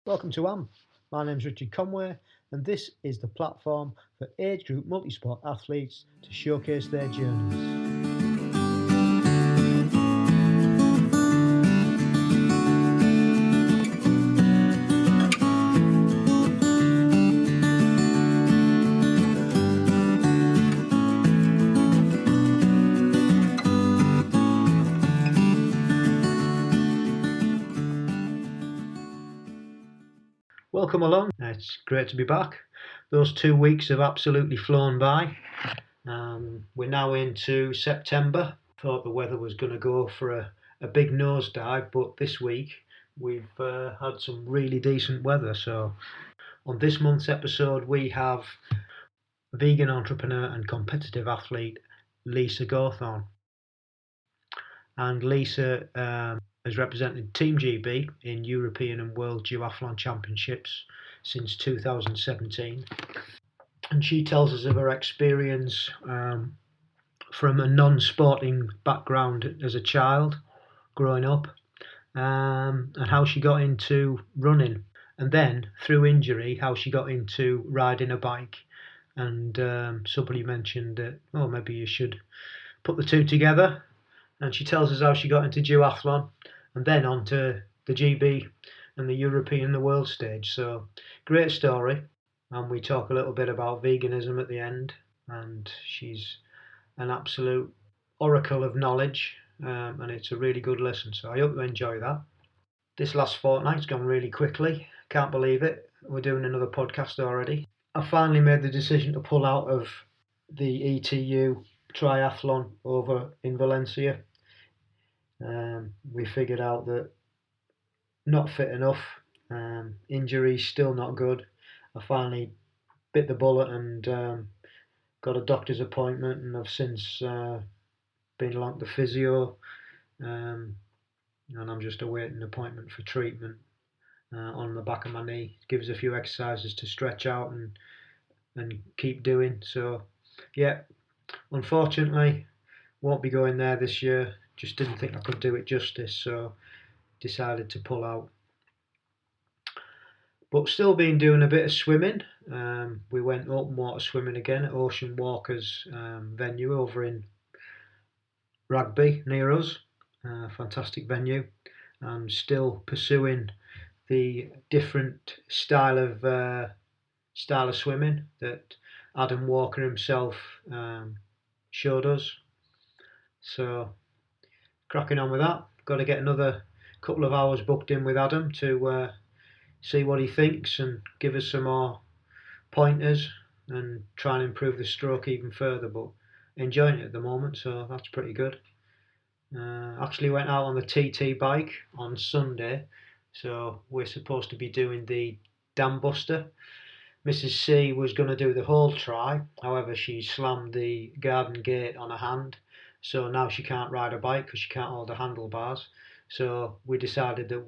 Welcome to AM. My name's Richard Conway, and this is the platform for age group multisport athletes to showcase their journeys. Welcome along. It's great to be back. Those 2 weeks have absolutely flown by. We're now into September. Thought the weather was going to go for a big nosedive, but this week we've had some really decent weather. So on this month's episode we have vegan entrepreneur and competitive athlete Lisa Gawthorne. And Lisa has represented Team GB in European and World Duathlon Championships since 2017. And she tells us of her experience from a non-sporting background as a child, growing up, and how she got into running. And then, through injury, how she got into riding a bike. And somebody mentioned that, maybe you should put the two together. And she tells us how she got into duathlon and then onto the GB and the European and the world stage. So great story. And we talk a little bit about veganism at the end. And she's an absolute oracle of knowledge. And it's a really good listen. So I hope you enjoy that. This last fortnight's gone really quickly. Can't believe it. We're doing another podcast already. I finally made the decision to pull out of the ETU triathlon over in Valencia. We figured out that not fit enough, injuries still not good. I finally bit the bullet and got a doctor's appointment, and I've since been along to physio, and I'm just awaiting an appointment for treatment on the back of my knee. Gives a few exercises to stretch out and keep doing. So yeah, unfortunately won't be going there this year. Just didn't think I could do it justice, so decided to pull out. But still been doing a bit of swimming. We went open water swimming again at Ocean Walker's venue over in Rugby near us. Fantastic venue. I'm still pursuing the different style of swimming that Adam Walker himself showed us. So cracking on with that. Got to get another couple of hours booked in with Adam to see what he thinks and give us some more pointers and try and improve the stroke even further, but enjoying it at the moment, so that's pretty good. Actually went out on the TT bike on Sunday, so we're supposed to be doing the dam buster. Mrs. C was going to do the whole try, however she slammed the garden gate on her hand, so now she can't ride a bike because she can't hold the handlebars. So we decided that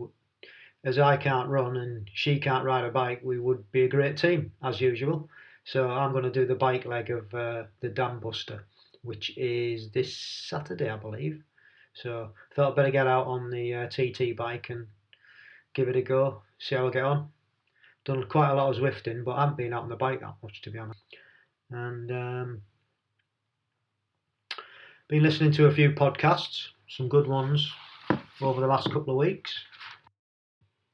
as I can't run and she can't ride a bike, we would be a great team as usual. So I'm going to do the bike leg of the dam buster, which is this Saturday, I believe. So thought I'd better get out on the TT bike and give it a go, see how I get on. Done quite a lot of Zwifting, but I haven't been out on the bike that much, to be honest. And been listening to a few podcasts, some good ones over the last couple of weeks.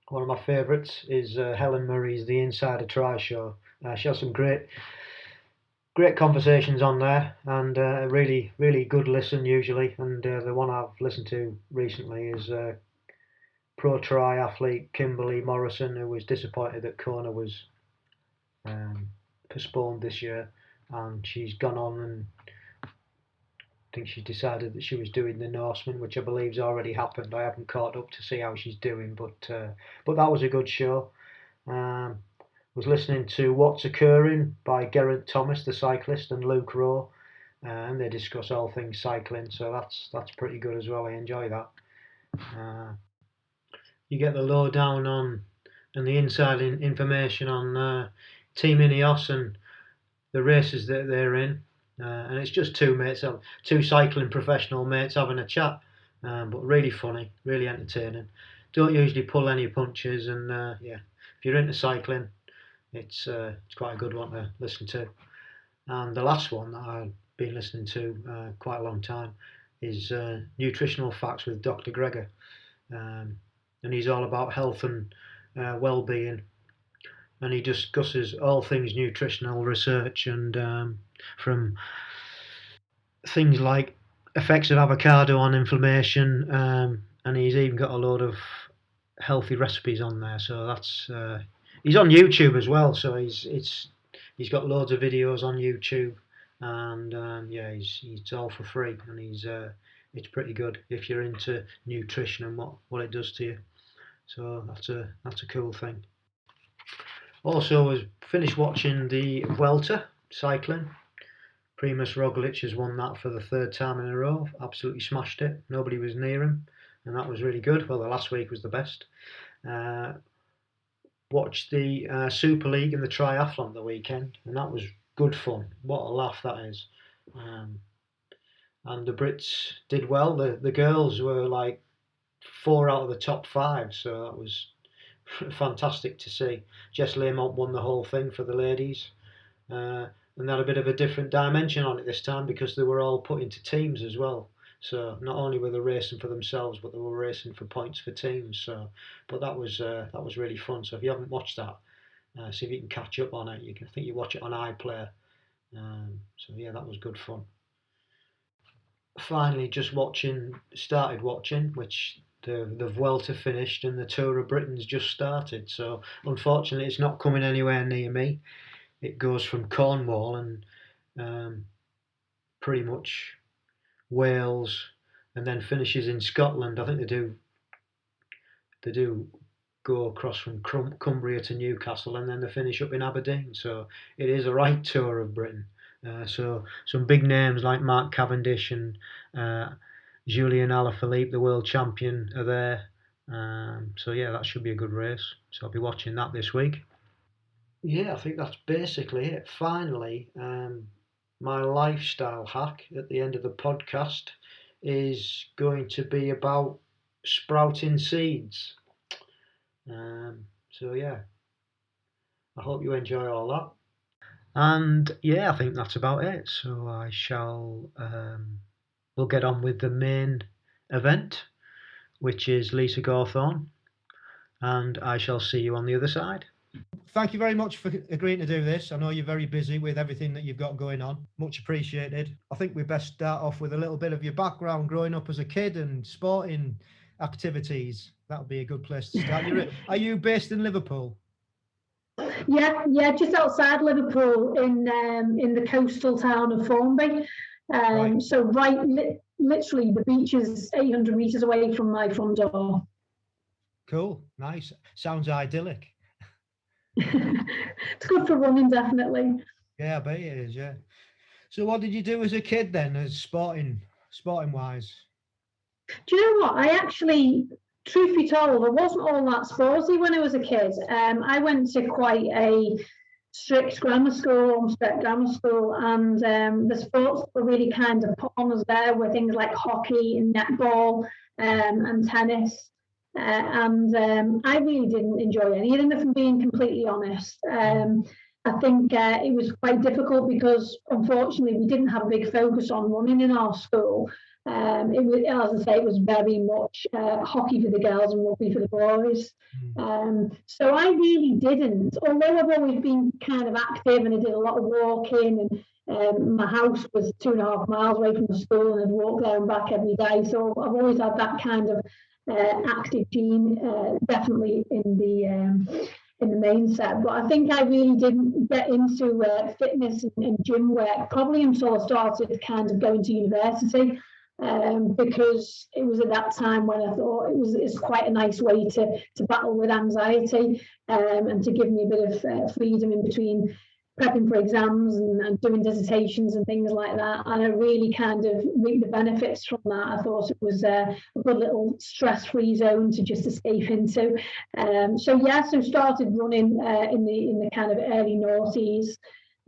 One of my favourites is Helen Murray's The Insider Try Show. She has some great conversations on there, and a really, really good listen usually. And the one I've listened to recently is pro triathlete Kimberly Morrison, who was disappointed that Kona was postponed this year, and she's gone on and I think she decided that she was doing the Norseman, which I believe's already happened. I haven't caught up to see how she's doing, but that was a good show. Was listening to What's Occurring by Geraint Thomas, the cyclist, and Luke Rowe, and they discuss all things cycling, so that's pretty good as well. I enjoy that. You get the lowdown on and the inside information on Team Ineos and the races that they're in. And it's just two cycling professional mates having a chat, but really funny, really entertaining. Don't usually pull any punches, and if you're into cycling, it's quite a good one to listen to. And the last one that I've been listening to quite a long time is Nutritional Facts with Dr. Gregor. And he's all about health and well-being, and he discusses all things nutritional research, and from things like effects of avocado on inflammation, and he's even got a load of healthy recipes on there. So that's he's on YouTube as well. So he's got loads of videos on YouTube, and yeah, it's all for free, and it's pretty good if you're into nutrition and what it does to you. So that's a cool thing. Also, I finished watching the Vuelta cycling. Primož Roglic has won that for the third time in a row. Absolutely smashed it. Nobody was near him, and that was really good. Well, the last week was the best. Watched the Super League and the Triathlon the weekend, and that was good fun. What a laugh that is. And the Brits did well. The girls were like 4 out of the top 5, so that was fantastic to see. Jess Lamont won the whole thing for the ladies, and they had a bit of a different dimension on it this time because they were all put into teams as well. So not only were they racing for themselves, but they were racing for points for teams. So, but that was really fun. So if you haven't watched that, see if you can catch up on it. I think you watch it on iPlayer. So yeah, that was good fun. Finally, started watching, which the Vuelta finished and the Tour of Britain's just started. So unfortunately, it's not coming anywhere near me. It goes from Cornwall and pretty much Wales, and then finishes in Scotland. I think they do go across from Cumbria to Newcastle, and then they finish up in Aberdeen. So it is a right tour of Britain. So some big names like Mark Cavendish and Julian Alaphilippe, the world champion, are there. So yeah, that should be a good race. So I'll be watching that this week. Yeah, I think that's basically it. Finally, my lifestyle hack at the end of the podcast is going to be about sprouting seeds. So yeah, I hope you enjoy all that. And yeah, I think that's about it. So I shall, we'll get on with the main event, which is Lisa Gawthorne, and I shall see you on the other side. Thank you very much for agreeing to do this. I know you're very busy with everything that you've got going on. Much appreciated. I think we best start off with a little bit of your background growing up as a kid and sporting activities. That would be a good place to start. Are you based in Liverpool? Yeah, just outside Liverpool in the coastal town of Formby. Right. So literally the beach is 800 metres away from my front door. Cool, nice. Sounds idyllic. It's good for running, definitely. Yeah, I bet it is, yeah. So what did you do as a kid then, as sporting wise? Do you know what? I actually, truth be told, I wasn't all that sporty when I was a kid. I went to quite a strict grammar school, and the sports that were really kind of put on us there were things like hockey and netball and tennis. I really didn't enjoy any of them, if I'm being completely honest. I think it was quite difficult because, unfortunately, we didn't have a big focus on running in our school. It was, as I say, it was very much hockey for the girls and rugby for the boys. So I really didn't, although I've always been kind of active and I did a lot of walking, and my house was 2.5 miles away from the school, and I'd walk there and back every day. So I've always had that kind of active gene, definitely in the main set. But I think I really didn't get into fitness and gym work probably until I started kind of going to university, because it was at that time when I thought it's quite a nice way to battle with anxiety, and to give me a bit of freedom in between prepping for exams and doing dissertations and things like that. And I really kind of reaped the benefits from that. I thought it was a good little stress-free zone to just escape into. So started running in the kind of early noughties,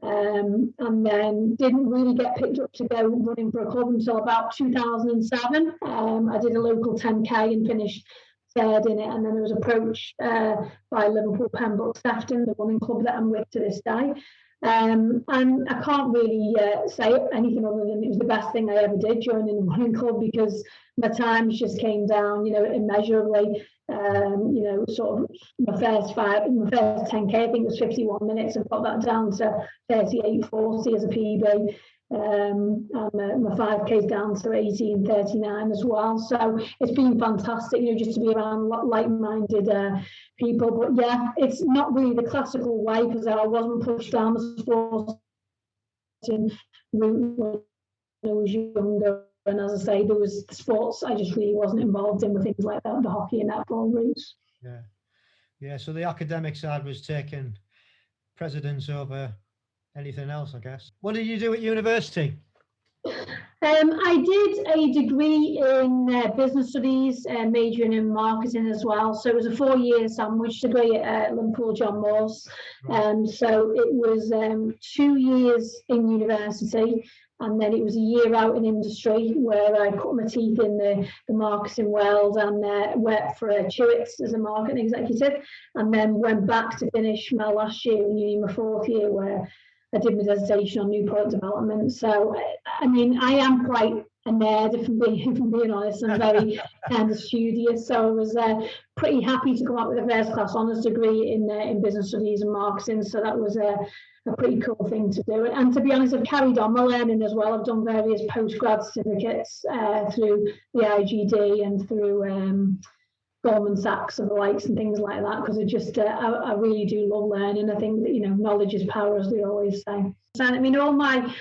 and then didn't really get picked up to go running for a club until about 2007. I did a local 10K and finished third in it, and then I was approached by Liverpool Pembroke Stafton, the running club that I'm with to this day. And I can't really say anything other than it was the best thing I ever did, joining the running club, because my times just came down, immeasurably. Sort of my first 10K, I think it was 51 minutes. I've got that down to 38:40 as a PB. And my 5K's down to 18:39 as well. So it's been fantastic, just to be around like-minded people. But yeah, it's not really the classical way, because I wasn't pushed down the sporting route when I was younger. And as I say, there was sports I just really wasn't involved in, with things like that, the hockey and netball routes. Yeah. So the academic side was taking precedence over anything else, I guess. What did you do at university? I did a degree in business studies, majoring in marketing as well. So it was a 4-year sandwich degree at Liverpool John Moores. Right. So it was 2 years in university, and then it was a year out in industry, where I cut my teeth in the marketing world, and worked for Chewits as a marketing executive, and then went back to finish my last year in uni, my 4th year, where I did my dissertation on new product development. So, I mean, I am quite a nerd, if I'm being honest, and very kind of studious. So I was pretty happy to come up with a first class honours degree in business studies and marketing. So that was a pretty cool thing to do. And to be honest, I've carried on my learning as well. I've done various postgrad certificates through the IGD and through Goldman Sachs and the likes and things like that, because I really do love learning. I think that knowledge is power, as they always say. So, I mean, all my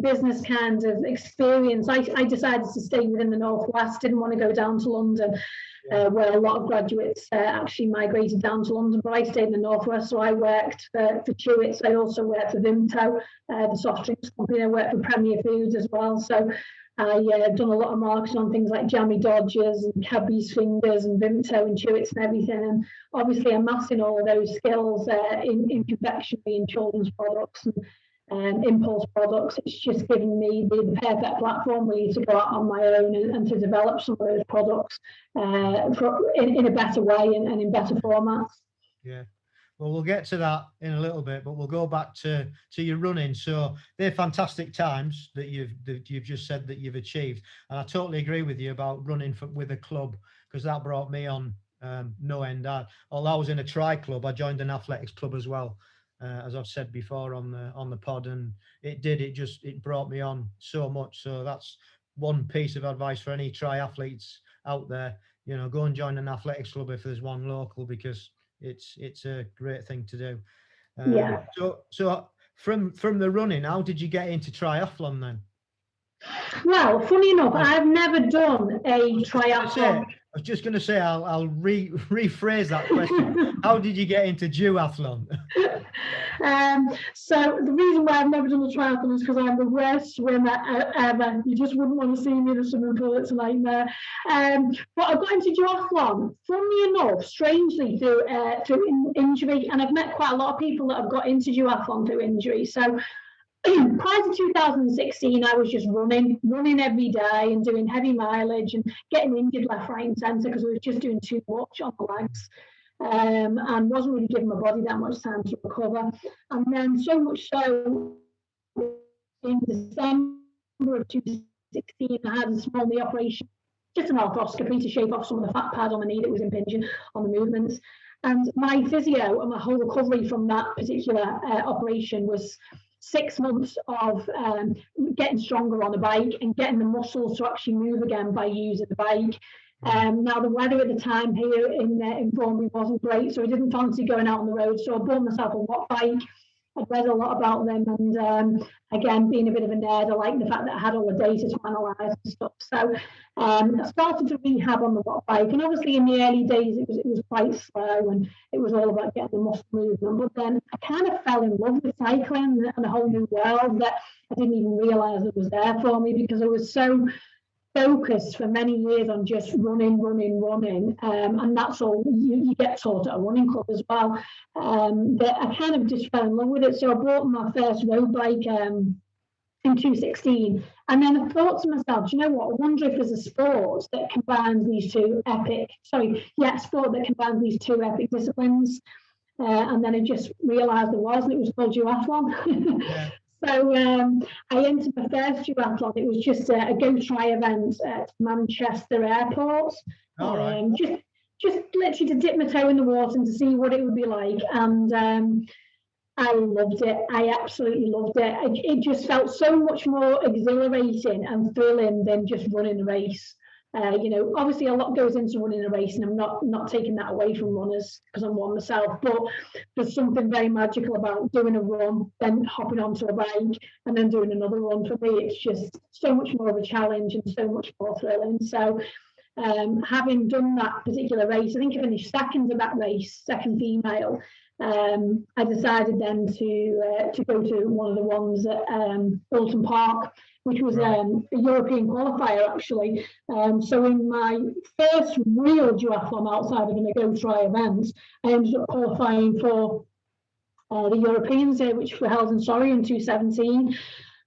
business kind of experience, I decided to stay within the Northwest. Didn't want to go down to London, where a lot of graduates actually migrated down to London, but I stayed in the Northwest. So I worked for Chewits. I also worked for Vimto, the soft drinks company. I worked for Premier Foods as well. So I've done a lot of marketing on things like Jammy Dodgers and Cadbury's Fingers and Vimto and Chewits and everything. And obviously amassing all of those skills in confectionery and children's products and impulse products, it's just given me the perfect platform really to go out on my own and to develop some of those products in a better way and in better formats. Yeah. Well, we'll get to that in a little bit, but we'll go back to your running. So they're fantastic times that you've just said that you've achieved, and I totally agree with you about running with a club, because that brought me on no end. Although I was in a tri club, I joined an athletics club as well, as I've said before on the pod, and it brought me on so much. So that's one piece of advice for any triathletes out there. Go and join an athletics club if there's one local, because it's a great thing to do. Yeah. So from the running, how did you get into triathlon then? Well, funny enough, I've never done a triathlon. I was just going to say, I'll rephrase that question. How did you get into duathlon? So the reason why I've never done a triathlon is because I'm the worst swimmer ever. You just wouldn't want to see me in a swimming pool. It's a nightmare. But I got into duathlon, funnily enough, strangely, through injury. And I've met quite a lot of people that have got into duathlon through injury. So prior to 2016, I was just running every day and doing heavy mileage and getting injured left, right, and centre, because I was just doing too much on the legs. And wasn't really giving my body that much time to recover. And then so much so, in December of 2016, I had a small knee operation, just an arthroscopy to shave off some of the fat pad on the knee that was impinging on the movements. And my physio and my whole recovery from that particular operation was 6 months of getting stronger on a bike and getting the muscles to actually move again by using the bike. Now the weather at the time here in Bromley wasn't great, so I didn't fancy going out on the road, so I bought myself a watt bike. I'd read a lot about them, and again, being a bit of a nerd, I liked the fact that I had all the data to analyse and stuff. So I started to rehab on the watt bike, and obviously in the early days it was quite slow, and it was all about getting the muscle movement. But then I kind of fell in love with cycling and a whole new world that I didn't even realise it was there for me, because I was so focused for many years on just running, and that's all you get taught at a running club as well. That I kind of just fell in love with it. So I bought my first road bike in 2016. And then I thought to myself, you know what, I wonder if there's a sport that combines these two epic, sport that combines these two epic disciplines. And then I just realised there was, and it was called duathlon. Yeah. So I entered my first duathlon. It was just a go try event at Manchester Airport. All right. Just literally to dip my toe in the water and to see what it would be like. And I loved it. I absolutely loved it. It just felt so much more exhilarating and thrilling than just running a race. Obviously a lot goes into running a race, and I'm not taking that away from runners because I'm one myself, but there's something very magical about doing a run, then hopping onto a bike and then doing another run. For me, it's just so much more of a challenge and so much more thrilling. So having done that particular race, I think I finished second in that race, second female. I decided then to go to one of the ones at Alton Park, which was a European qualifier actually. So in my first real duathlon outside of a go try event, I ended up qualifying for the Europeans, which were held in Surrey in 2017.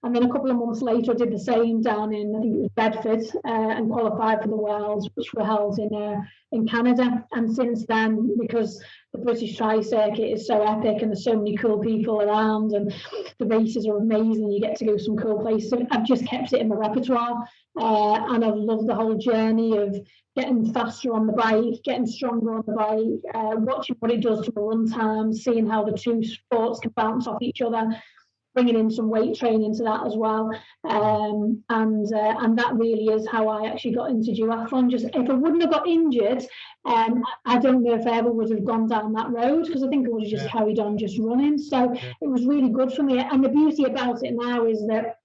And then a couple of months later, I did the same down in, I think it was Bedford, and qualified for the Worlds, which were held in Canada. And since then, because the British Tri Circuit is so epic and there's so many cool people around and the races are amazing, you get to go some cool places. I've just kept it in my repertoire, and I've loved the whole journey of getting faster on the bike, getting stronger on the bike, watching what it does to the run time, seeing how the two sports can bounce off each other, bringing in some weight training to that as well, and that really is how I actually got into duathlon. Just if I wouldn't have got injured, I don't know if I ever would have gone down that road, because I think I would have just carried on just running. So it was really good for me. And the beauty about it now is that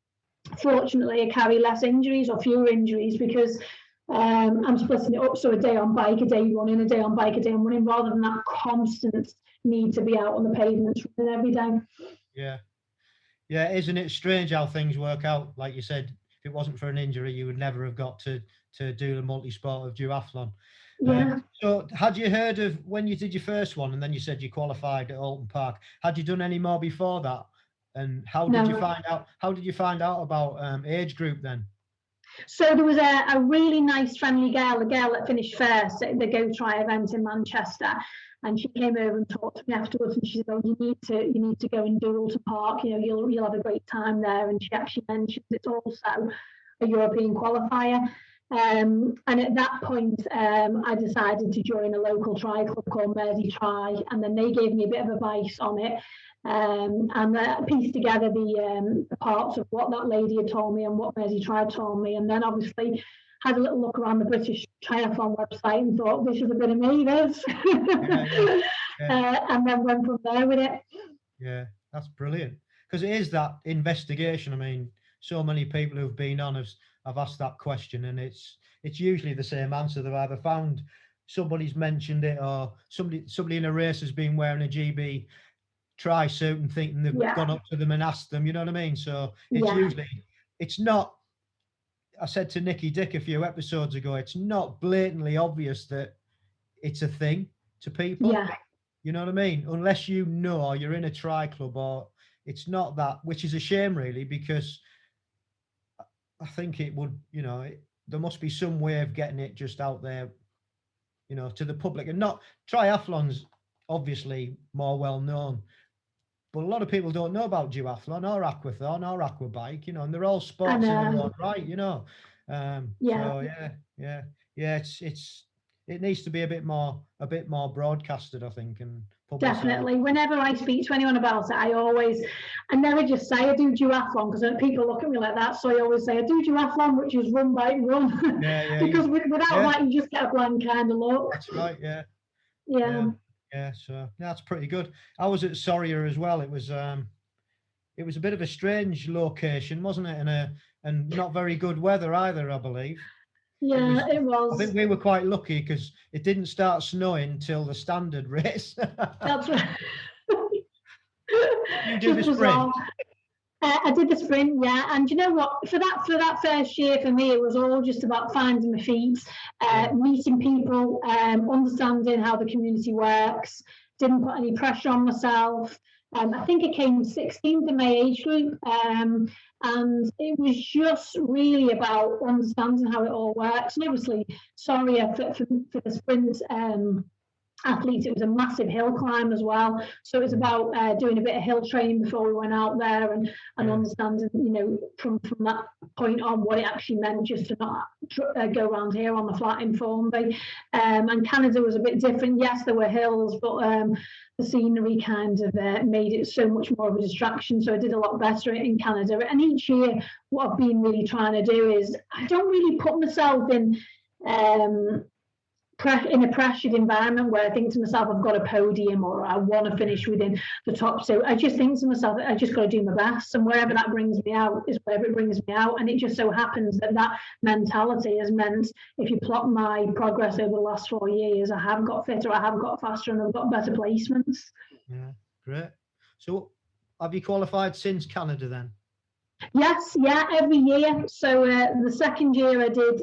fortunately I carry less injuries or fewer injuries, because I'm splitting it up. So a day on bike, a day running, a day on bike, a day on running, rather than that constant need to be out on the pavements running every day. Yeah, isn't it strange how things work out? Like you said, if it wasn't for an injury, you would never have got to do the multi-sport of duathlon. Yeah. So had you heard of, when you did your first one and then you said you qualified at Alton Park, had you done any more before that? And how did you find out about age group then? So there was a really nice friendly girl, a girl that finished first at the Go Try event in Manchester. And she came over and talked to me afterwards, and she said, "Oh, you need to go and do Alton Park. You'll have a great time there." And she actually mentioned it's also a European qualifier. And at that point, I decided to join a local tri club called Mersey Tri, and then they gave me a bit of advice on it, and I pieced together the parts of what that lady had told me and what Mersey Tri told me, and then obviously had a little look around the British Triathlon website and thought, this is a bit of me, this. And then went from there with it. Yeah, that's brilliant. Because it is that investigation. I mean, so many people who've been on have asked that question, and it's usually the same answer. They've either found somebody's mentioned it, or somebody in a race has been wearing a GB tri suit and thinking they've gone up to them and asked them, you know what I mean? So it's usually, it's not, I said to Nicky Dick a few episodes ago, it's not blatantly obvious that it's a thing to people. Yeah. You know what I mean? Unless you know, or you're in a tri club, or it's not that, which is a shame really, because I think it would, there must be some way of getting it just out there, to the public. And not, triathlon's obviously more well known, but a lot of people don't know about duathlon or aquathon or aquabike, and they're all sports in their own right, it needs to be a bit more broadcasted, I think, and definitely. Whenever I speak to anyone about it, I never just say I do duathlon, because people look at me like that. So I always say I do duathlon, which is run, bike, run. Because without that, you just get a blank kind of look. That's right. Yeah, so that's pretty good. I was at Sawyer as well. It was a bit of a strange location, wasn't it? And not very good weather either, I believe. Yeah, it was. I think we were quite lucky because it didn't start snowing until the standard race. That's right. You do the sprint. I did the sprint, yeah. And you know what? For that first year, for me, it was all just about finding my feet, meeting people, understanding how the community works, didn't put any pressure on myself. I think I came 16th in my age group, and it was just really about understanding how it all works. And obviously, sorry for the sprint athletes, it was a massive hill climb as well. So it was about doing a bit of hill training before we went out there, and understanding, you know, from that point on what it actually meant just to not go around here on the flat in Formby. And Canada was a bit different. Yes, there were hills, but the scenery kind of made it so much more of a distraction. So I did a lot better in Canada. And each year, what I've been really trying to do is I don't really put myself in a pressured environment where I think to myself, I've got a podium or I want to finish within the top. So I just think to myself, I just got to do my best, and wherever that brings me out is wherever it brings me out. And it just so happens that that mentality has meant, if you plot my progress over the last 4 years, I have got fitter, I have got faster, and I've got better placements. Yeah, great. So have you qualified since Canada then? Yes, yeah, every year. So the second year I did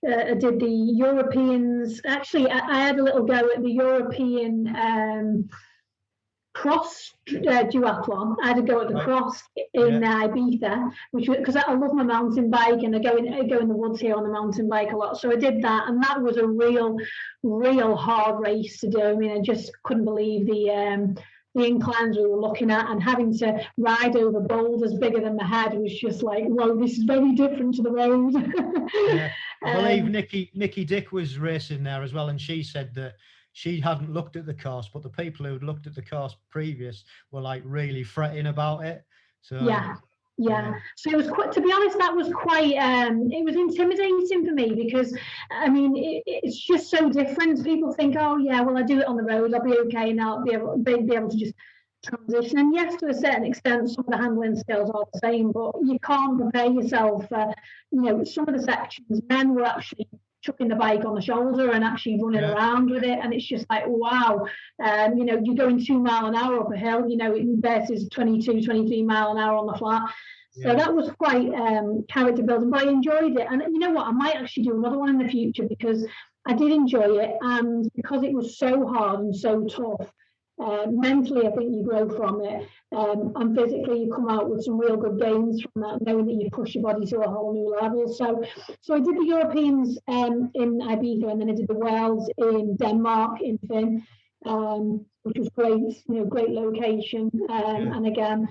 the Europeans. Actually, I had a little go at the European cross duathlon. I had a go at the cross in Ibiza, which, because I love my mountain bike and I go in the woods here on the mountain bike a lot. So I did that, and that was a real hard race to do. I mean, I just couldn't believe the inclines we were looking at, and having to ride over boulders bigger than my head was just like, whoa, this is very different to the road. Yeah. I believe Nikki Dick was racing there as well, and she said that she hadn't looked at the course, but the people who had looked at the course previous were like really fretting about it. So yeah. So it was quite, to be honest, that was quite, it was intimidating for me, because, I mean, it's just so different. People think, oh yeah, well, I do it on the road, I'll be okay, and I'll be able to just transition. And yes, to a certain extent, some of the handling skills are the same, but you can't prepare yourself for, you know, some of the sections, men were actually chucking the bike on the shoulder and actually running around with it, and it's just like, wow, you know, you're going 2 miles an hour up a hill, you know, versus 23 miles an hour on the flat. So that was quite character building, but I enjoyed it. And you know what, I might actually do another one in the future, because I did enjoy it, and because it was so hard and so tough. Mentally, I think you grow from it, and physically you come out with some real good gains from that, knowing that you push your body to a whole new level. So I did the Europeans in Ibiza, and then I did the Worlds in Denmark, in Fyn, which was great, you know, great location, and again,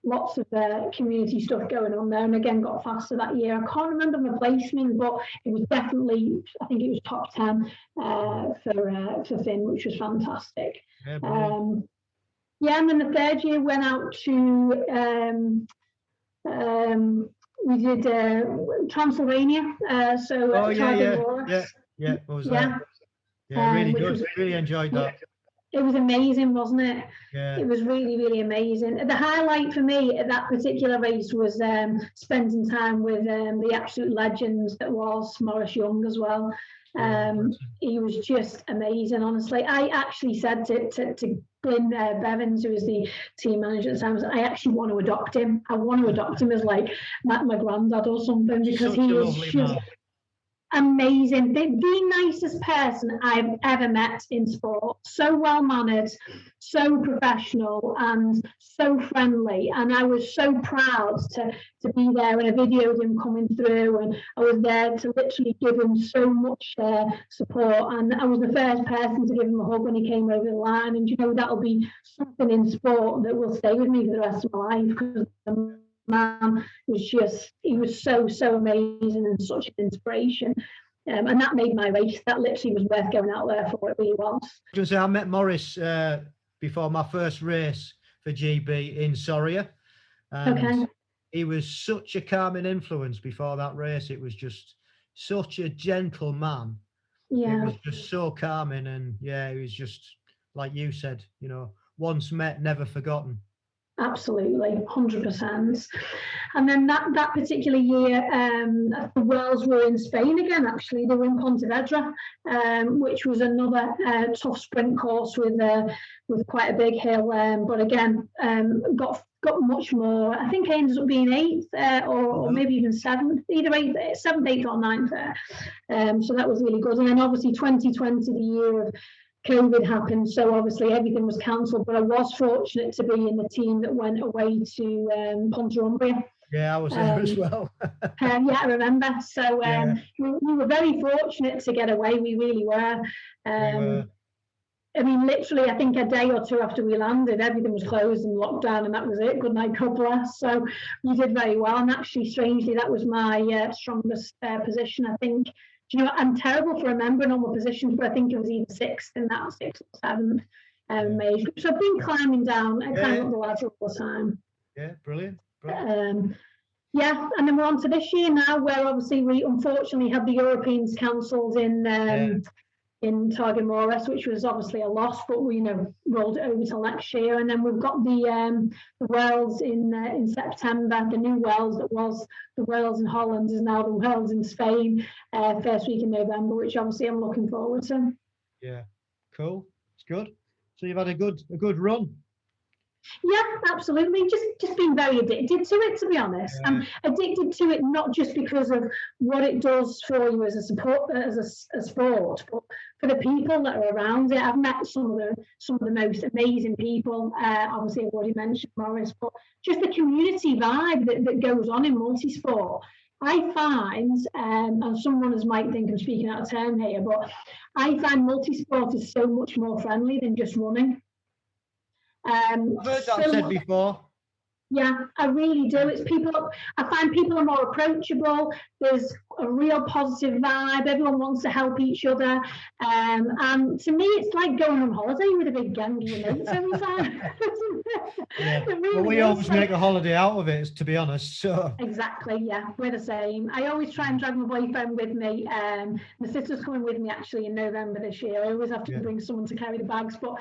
lots of community stuff going on there, and again got faster that year. I can't remember my placement, but it was definitely, I think it was top 10 for Fyn, which was fantastic. And then the third year went out to we did Transylvania, what was that? Really good, really enjoyed that. It was amazing, wasn't it? Yeah. It was really, really amazing. The highlight for me at that particular race was spending time with the absolute legends that was Maurice Young as well. He was just amazing, honestly. I actually said to Glyn Bevins, who was the team manager at the time, I actually want to adopt him. I want to adopt him as like my granddad or something, because he is just amazing. The nicest person I've ever met in sport. So well mannered, so professional, and so friendly. And I was so proud to be there, and I videoed him coming through, and I was there to literally give him so much support. And I was the first person to give him a hug when he came over the line. And you know, that'll be something in sport that will stay with me for the rest of my life, because man was just, he was so amazing and such an inspiration, and that made my race. That literally was worth going out there for. It really was. I met Maurice before my first race for GB in Soria, and he was such a calming influence before that race. It was just such a gentle man. It was just so calming, and he was just like you said, you know, once met, never forgotten. Absolutely, 100%. And then that particular year, the Worlds were in Spain again. Actually, they were in Pontevedra, which was another tough sprint course with quite a big hill. But again, got much more. I think I ended up being 8th or maybe even 7th, either 7th, 8th, or 9th. So that was really good. And then obviously 2020, the year of COVID happened, so obviously everything was cancelled. But I was fortunate to be in the team that went away to Ponterumbria. Yeah, I was there as well. Yeah, I remember. So we were very fortunate to get away. We really were. I mean, literally, I think a day or two after we landed, everything was closed and locked down, and that was it. Good night, God bless. So we did very well. And actually, strangely, that was my strongest position. I think, you know, I'm terrible for remembering all my positions, but I think it was either sixth in that, sixth or seventh age group. So I've been climbing down and climbing up the ladder all the time. Yeah, brilliant. Yeah, and then we're on to this year now, where obviously we unfortunately had the Europeans cancelled in Target Morris, which was obviously a loss, but we, you know, rolled it over till next year. And then we've got the Worlds in September. The new Worlds that was the Worlds in Holland is now the Worlds in Spain, first week in November, which obviously I'm looking forward to. Yeah, cool. It's good. So you've had a good run. Yeah, absolutely. Just being very addicted to it, to be honest. I'm addicted to it not just because of what it does for you as a support, as a sport, but for the people that are around it. I've met some of the most amazing people. Obviously, I've already mentioned Morris, but just the community vibe that goes on in multisport. I find, and some runners might think I'm speaking out of turn here, but I find multisport is so much more friendly than just running. I've heard that said before. Yeah, I really do. It's people. I find people are more approachable. There's a real positive vibe. Everyone wants to help each other. And to me, it's like going on holiday with a big gang of your mates every time. Really, well, we always make a holiday out of it, to be honest. So exactly, yeah, we're the same. I always try and drag my boyfriend with me. My sister's coming with me actually in November this year. I always have to bring someone to carry the bags, but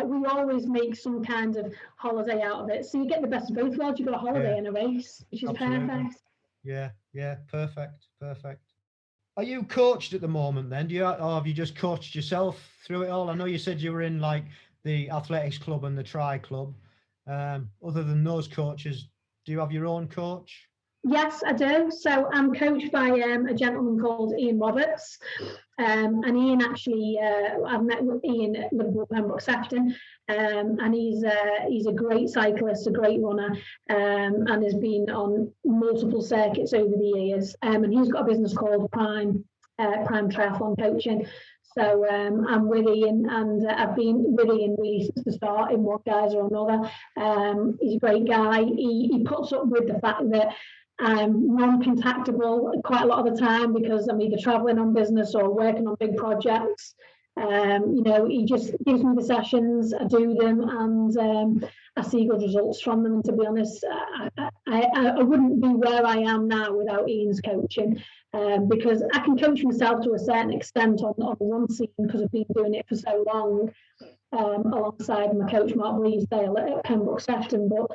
we always make some kind of holiday out of it. So you get the best of both worlds. You've got a holiday and a race, which is perfect. Yeah, perfect. Are you coached at the moment then? Or have you just coached yourself through it all? I know you said you were in like the athletics club and the tri club. Other than those coaches, do you have your own coach? Yes, I do. So I'm coached by a gentleman called Ian Roberts. And Ian actually, I've met with Ian at Liverpool Pembroke Sefton, and he's a great cyclist, a great runner, and has been on multiple circuits over the years. And he's got a business called Prime Triathlon Coaching. So I'm with Ian, and I've been with Ian really since the start in one guise or another. He's a great guy. He puts up with the fact that I'm non-contactable quite a lot of the time because I'm either traveling on business or working on big projects. You know, he just gives me the sessions, I do them, and I see good results from them. And to be honest, I wouldn't be where I am now without Ian's coaching, because I can coach myself to a certain extent on the run scene because I've been doing it for so long, alongside my coach Mark Bleasdale at Pembroke Sefton. But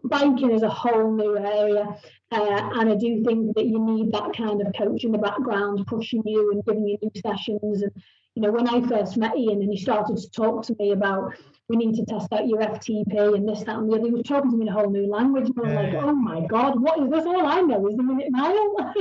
biking is a whole new area, and I do think that you need that kind of coach in the background pushing you and giving you new sessions. And you know, when I first met Ian and he started to talk to me about we need to test out your FTP and this, that and the other, he was talking to me in a whole new language, and I was like, oh my God, what is this? All I know is the minute mile.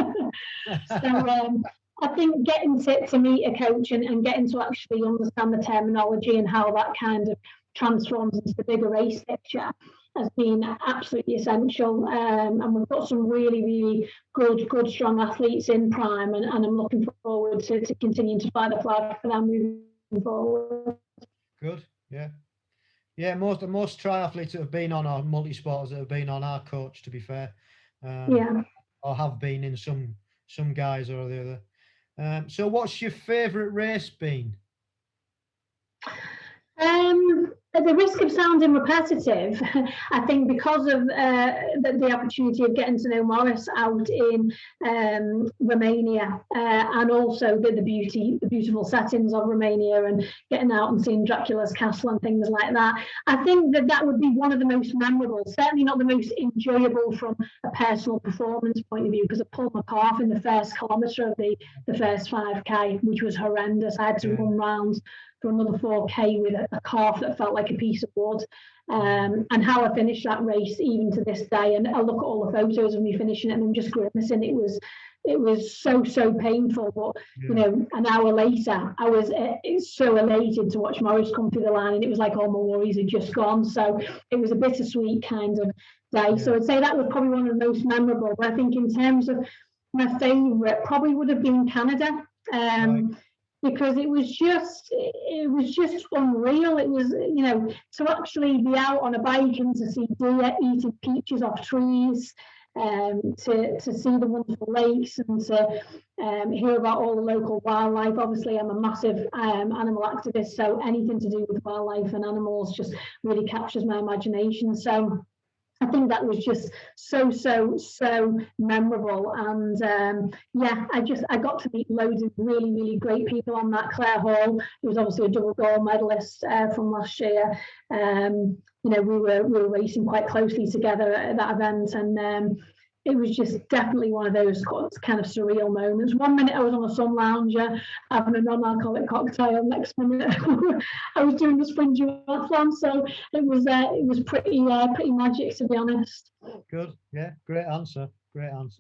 So I think getting to meet a coach and getting to actually understand the terminology and how that kind of transforms into the bigger race picture has been absolutely essential. And we've got some really good, strong athletes in Prime, and I'm looking forward to continuing to fly the flag for them moving forward. Good, yeah. Most triathletes that have been on, our multi-sporters that have been on, our coach, to be fair, or have been in some guise or the other. So, what's your favourite race been? At the risk of sounding repetitive, I think because of the opportunity of getting to know Morris out in Romania, and also the beautiful settings of Romania, and getting out and seeing Dracula's castle and things like that, I think that would be one of the most memorable, certainly not the most enjoyable from a personal performance point of view, because I pulled my calf in the first kilometre of the first 5K, which was horrendous. I had to run round for another 4K with a calf that felt like a piece of wood. And how I finished that race even to this day, and I look at all the photos of me finishing it and I'm just grimacing. It was so painful, but you know, an hour later I was so elated to watch Maurice come through the line, and it was like all my worries had just gone. So it was a bittersweet kind of day. So I'd say that was probably one of the most memorable. But I think in terms of my favourite, probably would have been Canada. Because it was just unreal. It was, you know, to actually be out on a bike and to see deer eating peaches off trees, to see the wonderful lakes, and to hear about all the local wildlife. Obviously, I'm a massive animal activist, so anything to do with wildlife and animals just really captures my imagination. So I think that was just so memorable, and I got to meet loads of really great people on that. Claire Hall, who was obviously a double gold medalist from last year. You know, we were racing quite closely together at that event, and it was just definitely one of those kind of surreal moments. One minute I was on a sun lounger having a non-alcoholic cocktail. Next minute I was doing the Sprint Duathlon. So it was pretty magic, to be honest. Good, yeah, great answer. And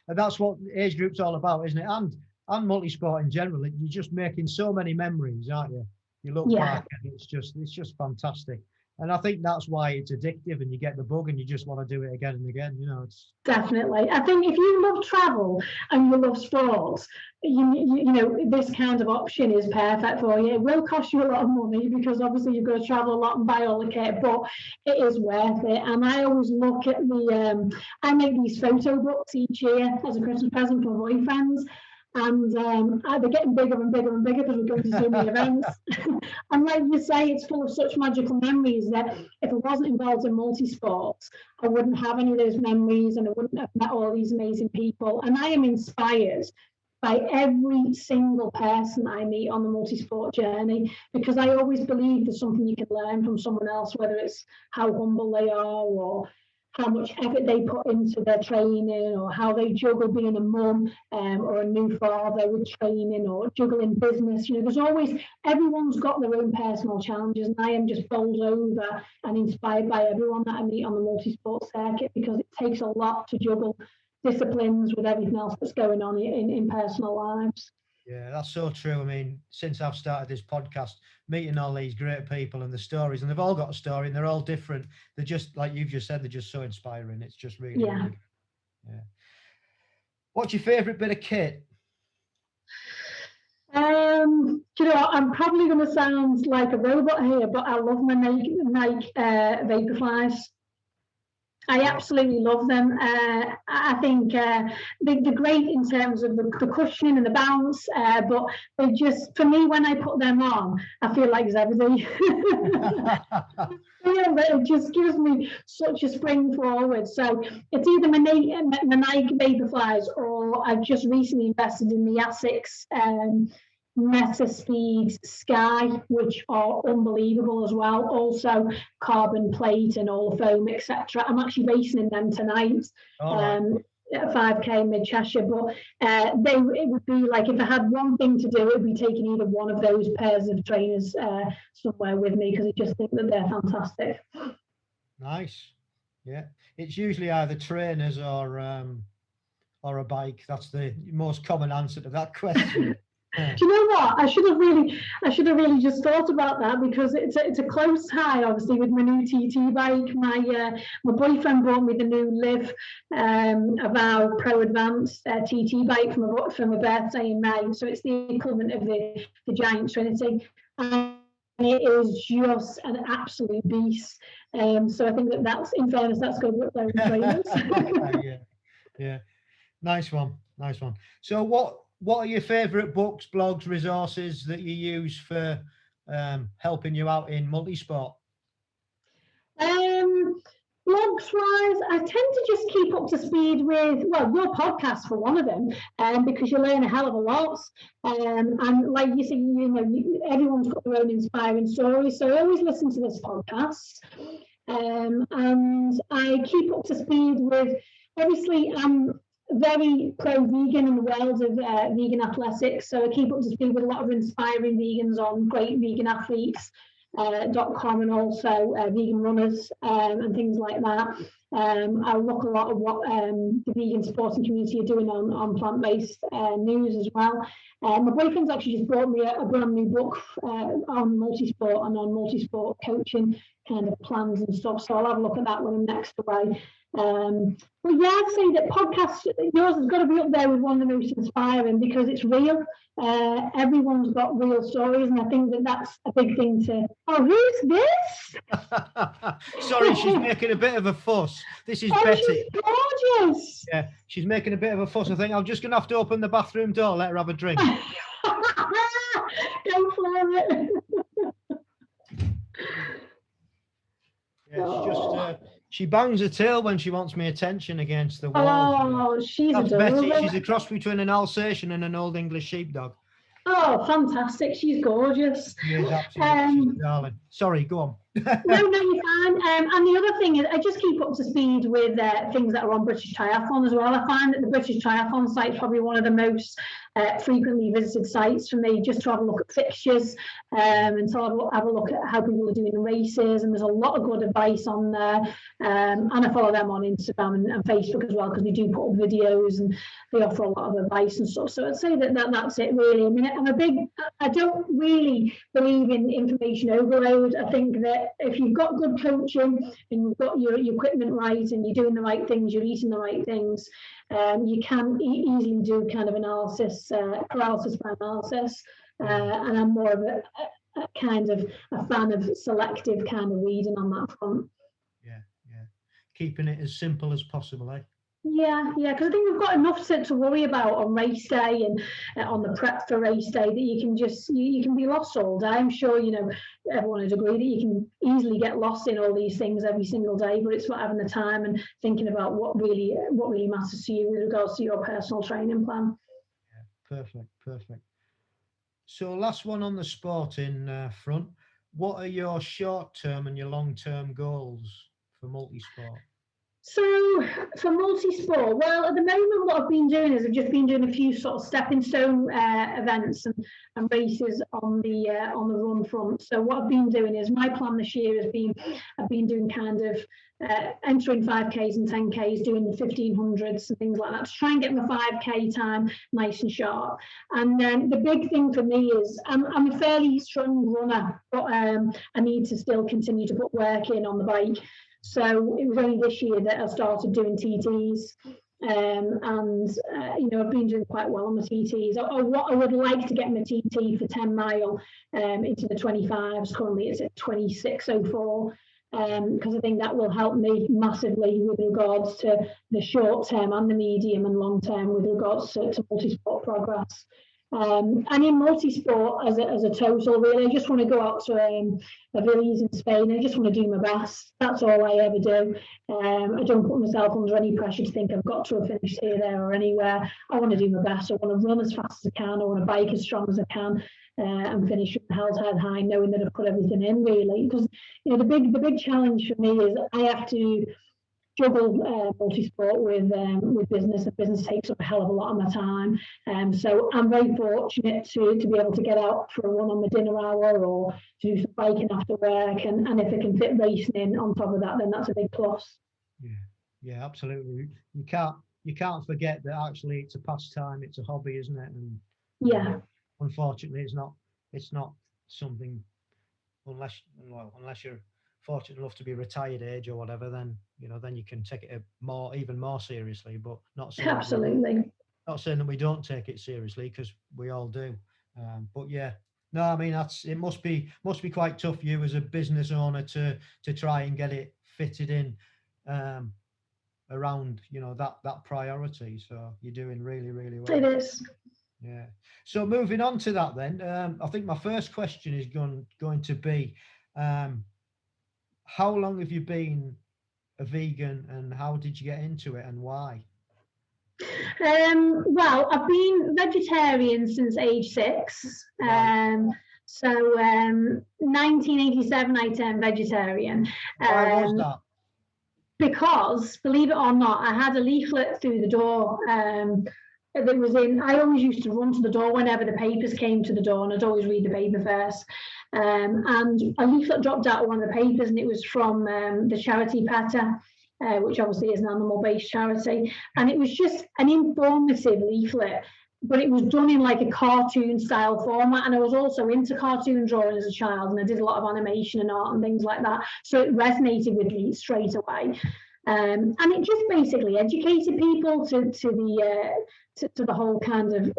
that's what age group's all about, isn't it? And multi-sport in general. You're just making so many memories, aren't you? You look back and it's just fantastic. And I think that's why it's addictive, and you get the bug and you just want to do it again and again. You know, it's definitely. I think if you love travel and you love sports, you know, this kind of option is perfect for you. It will cost you a lot of money because obviously you've got to travel a lot and buy all the kit, but it is worth it. And I always look at I make these photo books each year as a Christmas present for my boyfriends. And they're getting bigger and bigger and bigger because we're going to so many events. And like you say, it's full of such magical memories that if I wasn't involved in multi-sports, I wouldn't have any of those memories, and I wouldn't have met all these amazing people. And I am inspired by every single person I meet on the multi-sport journey, because I always believe there's something you can learn from someone else, whether it's how humble they are, or how much effort they put into their training, or how they juggle being a mum or a new father with training, or juggling business. You know, everyone's got their own personal challenges, and I am just bowled over and inspired by everyone that I meet on the multi-sport circuit, because it takes a lot to juggle disciplines with everything else that's going on in personal lives. Yeah, that's so true. I mean, since I've started this podcast, meeting all these great people and the stories, and they've all got a story and they're all different. They're just, like you've just said, they're just so inspiring. It's just really, really good. Yeah. What's your favourite bit of kit? You know, I'm probably going to sound like a robot here, but I love my Nike Vaporflies. I absolutely love them. I think they're great in terms of the cushioning and the bounce, but they just, for me, when I put them on, I feel like Zebedee. Yeah, but it just gives me such a spring forward. So it's either my Nike Vaporflies, or I've just recently invested in the Asics Meta Speed Sky, which are unbelievable as well. Also carbon plate and all the foam, etc. I'm actually racing in them tonight. At 5K mid Cheshire, but it would be like, if I had one thing to do, it would be taking either one of those pairs of trainers somewhere with me, because I just think that they're fantastic. Nice. Yeah, it's usually either trainers or a bike. That's the most common answer to that question. Do you know what? I should have really just thought about that, because it's a close tie, obviously, with my new TT bike. My boyfriend bought me the new Liv Avow Pro Advanced TT bike for my birthday in May. So it's the equivalent of the Giant Trinity. And it is just an absolute beast. So I think that's, in fairness, that's good with those trainers. Yeah. Nice one. So what are your favourite books, blogs, resources that you use for helping you out in multisport? Blogs wise, I tend to just keep up to speed with, well, your podcast for one of them, because you learn a hell of a lot. And like you say, you know, everyone's got their own inspiring story. So I always listen to this podcast. And I keep up to speed with, obviously, very pro-vegan in the world of vegan athletics. So I keep up to speed with a lot of inspiring vegans on Great Vegan Athletes. .com and also vegan runners and things like that. I look a lot at what the vegan sporting community are doing on plant-based news as well. My boyfriend's actually just brought me a brand new book on multi-sport and on multi-sport coaching kind of plans and stuff. So I'll have a look at that when I'm next away. But yeah, I'd say that podcast, yours has got to be up there with one of the most inspiring because it's real. Everyone's got real stories, and I think that that's a big thing to. Oh, who's this? Sorry, she's making a bit of a fuss. This is Betty. She's gorgeous. Yeah, she's making a bit of a fuss. I think I'm just going to have to open the bathroom door, let her have a drink. Go for it. Yeah, she's just. She bangs her tail when she wants me attention against the wall. Oh, she's That's adorable. Betty. She's a cross between an Alsatian and an Old English sheepdog. Oh, fantastic. She's gorgeous. She is absolutely, she's darling. Sorry, go on. No, you're fine. And the other thing is I just keep up to speed with things that are on British Triathlon as well. I find that the British Triathlon site is probably one of the most frequently visited sites for me, just to have a look at fixtures and to have a look at how people are doing the races. And there's a lot of good advice on there. And I follow them on Instagram and Facebook as well, because they do put up videos and they offer a lot of advice and stuff. So I'd say that's it really. I mean, I don't really believe in information overload. I think that if you've got good coaching and you've got your equipment right and you're doing the right things, you're eating the right things, you can easily do kind of paralysis by analysis. And I'm more of a kind of a fan of selective kind of reading on that front. Yeah. Keeping it as simple as possible, eh? Yeah, because I think we've got enough to worry about on race day and on the prep for race day that you can just you can be lost all day. I'm sure everyone would agree that you can easily get lost in all these things every single day, but it's about having the time and thinking about what really matters to you with regards to your personal training plan. Yeah, perfect. So last one on the sporting front, what are your short-term and your long-term goals for multi-sport? So for multi-sport, well, at the moment, what I've been doing is I've just been doing a few sort of stepping stone events and races on the run front. So what I've been doing is my plan this year I've been doing kind of entering 5Ks and 10Ks, doing the 1500s and things like that to try and get my 5K time nice and sharp. And then the big thing for me is I'm a fairly strong runner, but I need to still continue to put work in on the bike. So it was only this year that I started doing TTs, and I've been doing quite well on the TTs. What I would like to get my TT for 10 mile into the 25s. Currently it's at 26:04, because I think that will help me massively with regards to the short term and the medium and long term with regards to multi-sport progress. And in multi-sport as a total, really, I just want to go out to a village in Spain. I just want to do my best. That's all I ever do. I don't put myself under any pressure to think I've got to have finished here, there, or anywhere. I want to do my best. I want to run as fast as I can. I want to bike as strong as I can, and finish with held head high, knowing that I've put everything in, really. Because the big challenge for me is I have to juggle multi-sport with business, and business takes up a hell of a lot of my time. So I'm very fortunate to be able to get out for a run on the dinner hour or to do some biking after work, and if I can fit racing in on top of that, then that's a big plus. Yeah, absolutely. You can't forget that actually it's a pastime, it's a hobby, isn't it? And yeah, unfortunately, it's not something unless you're fortunate enough to be retired age or whatever, then you can take it even more seriously, but not saying absolutely. Not saying that we don't take it seriously, because we all do. But yeah, no, I mean it must be quite tough for you as a business owner to try and get it fitted in around that priority. So you're doing really, really well. It is. Yeah. So moving on to that then, I think my first question is going to be, how long have you been a vegan, and how did you get into it, and why? Well, I've been vegetarian since age 6. So 1987 I turned vegetarian. Why was that? because, believe it or not, I had a leaflet through the door that was in. I always used to run to the door whenever the papers came to the door, and I'd always read the paper first. And a leaflet dropped out of one of the papers, and it was from the charity PETA, which obviously is an animal-based charity. And it was just an informative leaflet, but it was done in like a cartoon style format. And I was also into cartoon drawing as a child, and I did a lot of animation and art and things like that. So it resonated with me straight away. And it just basically educated people to the whole kind of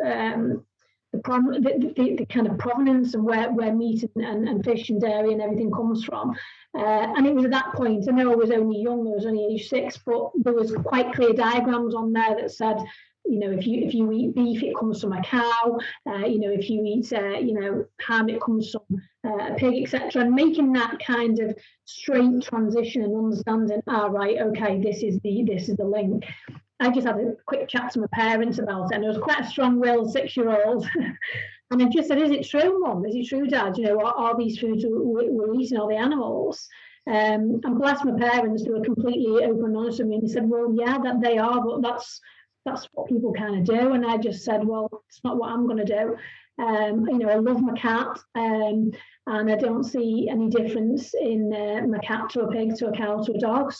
the kind of provenance and where meat and fish and dairy and everything comes from. And it was at that point, I know I was only young, I was only age 6, but there was quite clear diagrams on there that said, if you eat beef, it comes from a cow. If you eat, ham, it comes from a pig, etc. And making that kind of straight transition and understanding, right, okay, this is the link. I just had a quick chat to my parents about it, and it was quite a strong-willed 6-year-old. And I just said, "Is it true, Mum? Is it true, Dad? Are these foods we're eating, all the animals?" And bless my parents, they were completely open and honest with me, and they said, "Well, yeah, that they are, but that's what people kind of do." And I just said, "Well, it's not what I'm going to do." I love my cat, and I don't see any difference in my cat to a pig, to a cow, to a dog.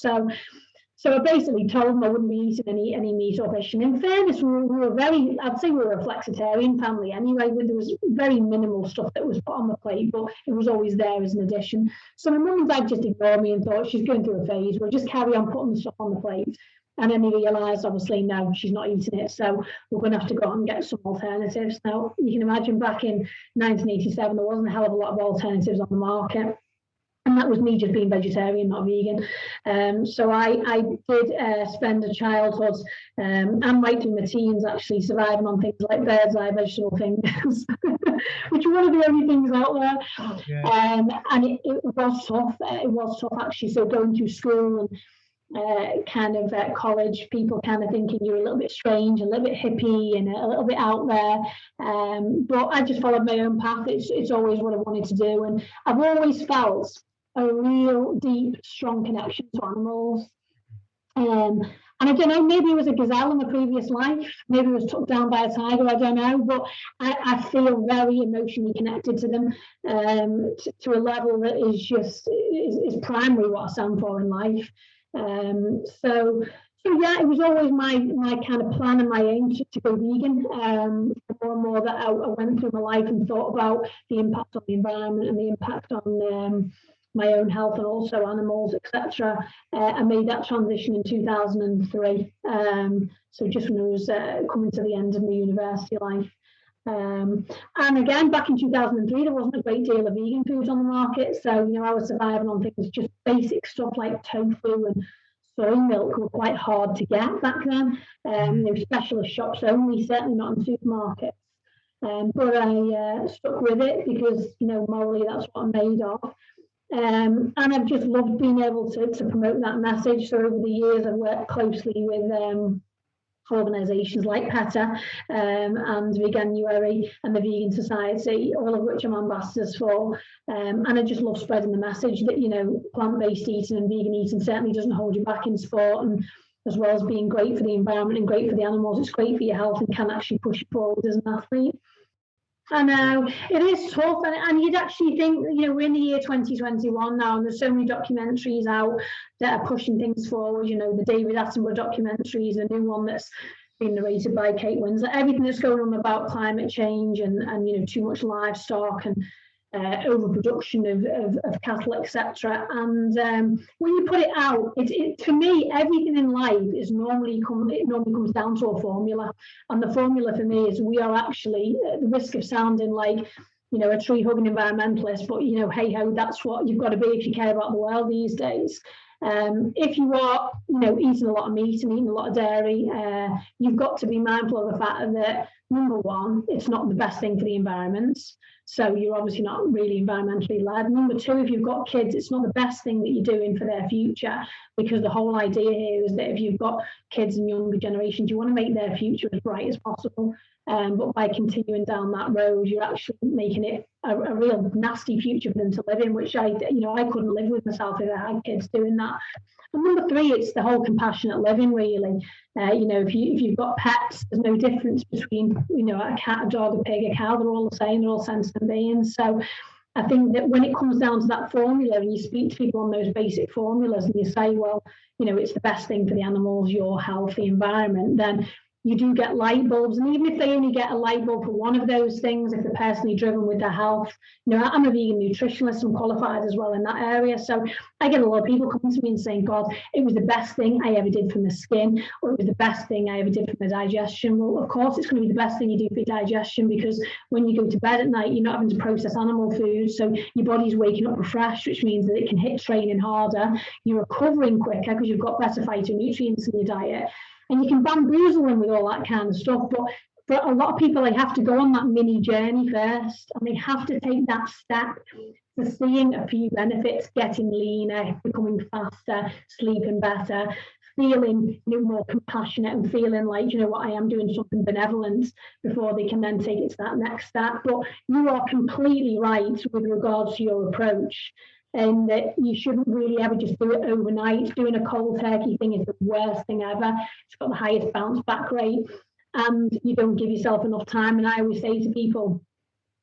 So I basically told them I wouldn't be eating any meat or fish. And in fairness, we were I'd say we were a flexitarian family anyway. There was very minimal stuff that was put on the plate, but it was always there as an addition. So my mum and dad just ignored me and thought she's going through a phase. We'll just carry on putting the stuff on the plate. And then we realised, obviously, no, she's not eating it. So we're going to have to go out and get some alternatives. Now, you can imagine back in 1987, there wasn't a hell of a lot of alternatives on the market. And that was me just being vegetarian, not vegan. So I did spend a childhood and right through my teens actually surviving on things like bird's eye vegetable fingers, which are one of the only things out there. Yeah. And it was tough. It was tough actually. So going through school and kind of college, people kind of thinking you're a little bit strange, a little bit hippie, and a little bit out there. But I just followed my own path. It's always what I wanted to do, and I've always felt a real deep, strong connection to animals. And I don't know, maybe it was a gazelle in a previous life, maybe it was took down by a tiger, I don't know, but I feel very emotionally connected to them, to a level that is just is primary what I stand for in life. So yeah, it was always my kind of plan and my aim to go vegan. The more and more that I went through my life and thought about the impact on the environment and the impact on my own health and also animals, etc. I made that transition in 2003. So just when I was coming to the end of my university life. And again, back in 2003, there wasn't a great deal of vegan foods on the market. So, I was surviving on things, just basic stuff like tofu and soy milk were quite hard to get back then. They were specialist shops only, certainly not in supermarkets. But I stuck with it because, morally, that's what I'm made of. And I've just loved being able to promote that message. So over the years, I've worked closely with organisations like PETA and Veganuary and the Vegan Society, all of which I'm ambassadors for. And I just love spreading the message that, plant-based eating and vegan eating certainly doesn't hold you back in sport. And as well as being great for the environment and great for the animals, it's great for your health and can actually push you forward as an athlete. I know it is tough, and you'd actually think, we're in the year 2021 now, and there's so many documentaries out that are pushing things forward. The David Attenborough documentary is a new one that's been narrated by Kate Winslet. Everything that's going on about climate change and too much livestock and overproduction of cattle, etc. And when you put it out, to me, everything in life is normally comes down to a formula, and the formula for me is we are actually, at the risk of sounding like a tree hugging environmentalist, but hey ho, that's what you've got to be if you care about the world these days. If you are, eating a lot of meat and eating a lot of dairy, you've got to be mindful of the fact that, number one, it's not the best thing for the environment. So you're obviously not really environmentally led. Number two, if you've got kids, it's not the best thing that you're doing for their future, because the whole idea here is that if you've got kids and younger generations, you want to make their future as bright as possible. But by continuing down that road, you're actually making it a real nasty future for them to live in, which I couldn't live with myself if I had kids doing that. And number three, it's the whole compassionate living, really. You know, if you've got pets, there's no difference between, you know, a cat, a dog, a pig, a cow. They're all the same. They're all sentient beings. So I think that when it comes down to that formula, and you speak to people on those basic formulas, and you say, well, you know, it's the best thing for the animals, your health, the environment, then you do get light bulbs. And even if they only get a light bulb for one of those things, if they're personally driven with their health, you know, I'm a vegan nutritionist, I'm qualified as well in that area. So I get a lot of people coming to me and saying, God, it was the best thing I ever did for my skin, or it was the best thing I ever did for my digestion. Well, of course, it's going to be the best thing you do for your digestion, because when you go to bed at night, you're not having to process animal food. So your body's waking up refreshed, which means that it can hit training harder. You're recovering quicker because you've got better phytonutrients in your diet. And you can bamboozle them with all that kind of stuff. But for a lot of people, they have to go on that mini journey first, and they have to take that step to seeing a few benefits, getting leaner, becoming faster, sleeping better, feeling, you know, more compassionate, and feeling like, you know what, I am doing something benevolent, before they can then take it to that next step. But you are completely right with regards to your approach, and that you shouldn't really ever just do it overnight. Doing a cold turkey thing is the worst thing ever. It's got the highest bounce back rate, and you don't give yourself enough time. And I always say to people,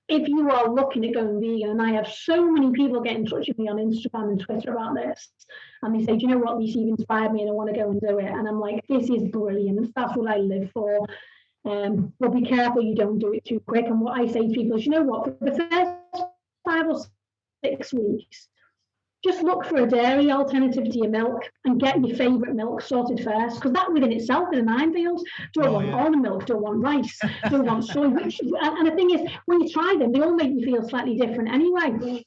if you are looking at going vegan, and I have so many people get in touch with me on Instagram and Twitter about this, and they say, do you know what, Lisa, you've inspired me and I want to go and do it. And I'm like, this is brilliant. That's what I live for. But be careful you don't do it too quick. And what I say to people is, you know what, for the first 5 or 6 weeks, just look for a dairy alternative to your milk, and get your favourite milk sorted first, because that within itself is a minefield. Do I want almond milk? Do I want rice? Do I want soy? And the thing is, when you try them, they all make you feel slightly different anyway.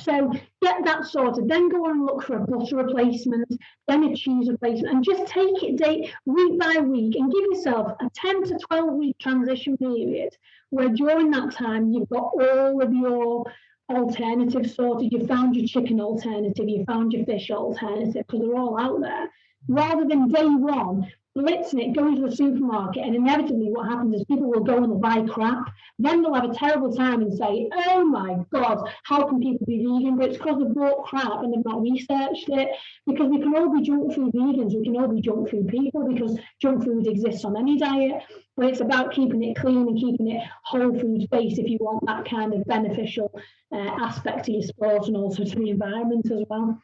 So get that sorted, then go on and look for a butter replacement, then a cheese replacement, and just take it week by week, and give yourself a 10 to 12 week transition period, where during that time you've got all of your alternative sorted. You found your chicken alternative, you found your fish alternative, because they're all out there, rather than day one blitzing it, going to the supermarket, and inevitably what happens is people will go and they'll buy crap. Then they'll have a terrible time and say, oh my God, how can people be vegan? But it's because they've bought crap and they've not researched it. Because we can all be junk food vegans, we can all be junk food people, because junk food exists on any diet. But it's about keeping it clean and keeping it whole foods based, if you want that kind of beneficial aspect to your sport, and also to the environment as well.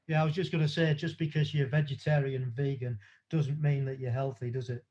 Yeah, I was just going to say, just because you're vegetarian and vegan doesn't mean that you're healthy, does it?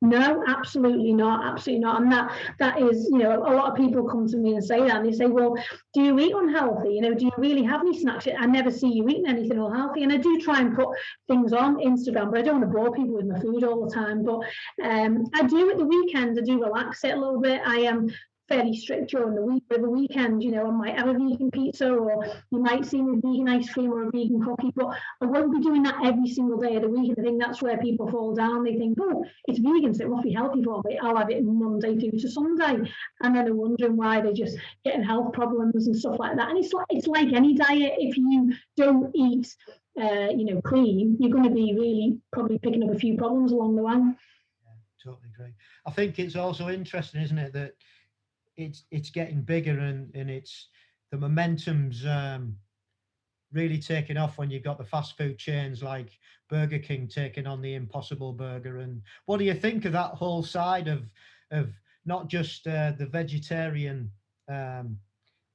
No, absolutely not. Absolutely not. And that is, you know, a lot of people come to me and say that, and they say, well, do you eat unhealthy? You know, do you really have any snacks? I never see you eating anything unhealthy. And I do try and put things on Instagram, but I don't want to bore people with my food all the time. But I do at the weekends, I do relax it a little bit. I am fairly strict during the week, but the weekend, you know, I might have a vegan pizza, or you might see me vegan ice cream or a vegan cookie, but I won't be doing that every single day of the week. And I think that's where people fall down. They think, oh, it's vegan, so it must be healthy for me. I'll have it Monday through to Sunday, and then they're wondering why they're just getting health problems and stuff like that. And it's like any diet. If you don't eat you know, clean, you're going to be really probably picking up a few problems along the way. Yeah, totally agree. I think it's also interesting, isn't it, that it's getting bigger, and it's the momentum's really taking off when you've got the fast food chains like Burger King taking on the Impossible Burger. And what do you think of that whole side of not just the vegetarian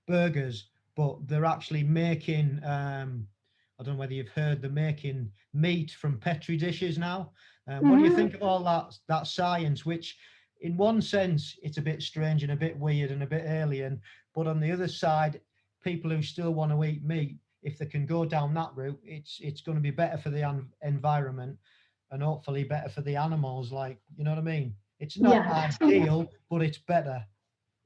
burgers, but they're actually making I don't know whether you've heard, they're making meat from petri dishes now. What do you think of all that science, which in one sense, it's a bit strange and a bit weird and a bit alien, but on the other side, people who still want to eat meat, if they can go down that route, it's going to be better for the environment, and hopefully better for the animals. Like, you know what I mean? It's not ideal, but it's better.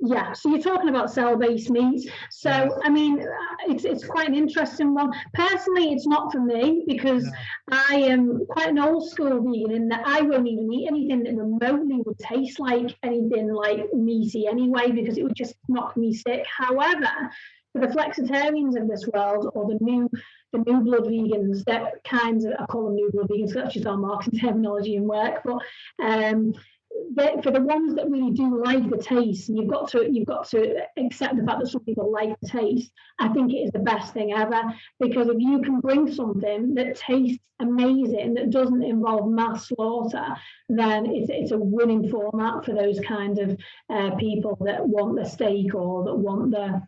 Yeah, so you're talking about cell-based meats. So, yeah. I mean, it's quite an interesting one. Personally, it's not for me, because I am quite an old school vegan in that I won't even eat anything that remotely would taste like anything like meaty anyway, because it would just knock me sick. However, for the flexitarians of this world, or the new blood vegans, that kinds of, I call them new blood vegans, that's just our marketing terminology in work, but for the ones that really do like the taste, and you've got to accept the fact that some people like the taste. I think it is the best thing ever, because if you can bring something that tastes amazing, that doesn't involve mass slaughter, then it's a winning format for those kind of people that want the steak or that want the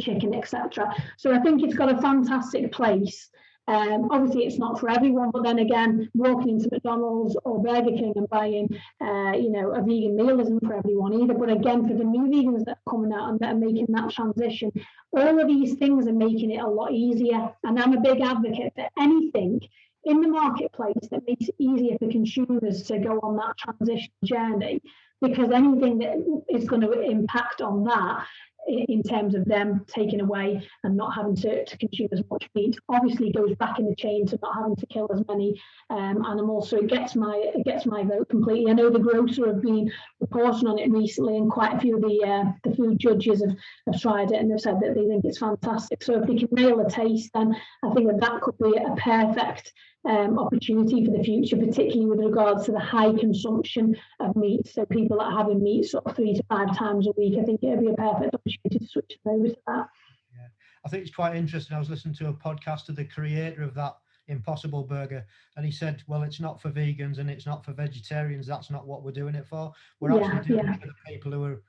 chicken, etc. So I think it's got a fantastic place. Obviously, it's not for everyone, but then again, walking into McDonald's or Burger King and buying, a vegan meal isn't for everyone either. But again, for the new vegans that are coming out and that are making that transition, all of these things are making it a lot easier. And I'm a big advocate for anything in the marketplace that makes it easier for consumers to go on that transition journey, because anything that is going to impact on that, in terms of them taking away and not having to consume as much meat, obviously goes back in the chain to not having to kill as many animals. So it gets my vote completely. I know the grocer have been reporting on it recently, and quite a few of the food judges have tried it and they've said that they think it's fantastic. So if they can nail a taste, then I think that could be a perfect opportunity for the future, particularly with regards to the high consumption of meat. So people that are having meat sort of 3 to 5 times a week, I think it would be a perfect opportunity to switch over to that. Yeah, I think it's quite interesting. I was listening to a podcast of the creator of that Impossible Burger, and he said, well, it's not for vegans and it's not for vegetarians. That's not what we're doing it for. We're actually doing it for the people who are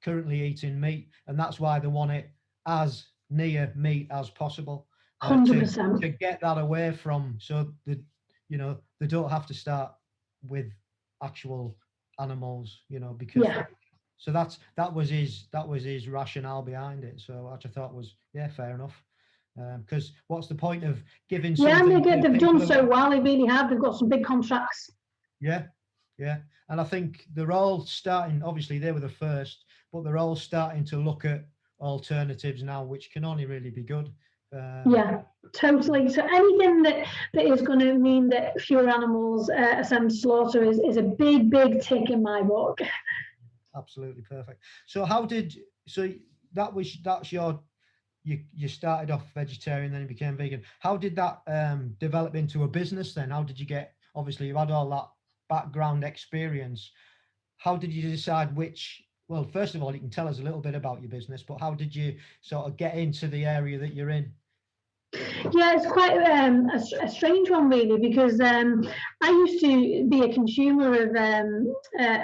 currently eating meat, and that's why they want it as near meat as possible. 100%. To get that away from, so they don't have to start with actual animals, because so that was his rationale behind it. So which I thought was fair enough. Because what's the point of giving something? Yeah, they've done so well. They really have. They've got some big contracts. Yeah, and I think they're all starting. Obviously, they were the first, but they're all starting to look at alternatives now, which can only really be good. Yeah, totally. So anything that is going to mean that fewer animals are sent to slaughter is a big tick in my book. Absolutely perfect. So you started off vegetarian, then you became vegan. How did that develop into a business then? How did you get, obviously you had all that background experience. How did you decide well, first of all, you can tell us a little bit about your business, but how did you sort of get into the area that you're in? Yeah, it's quite a strange one, really, because I used to be a consumer of a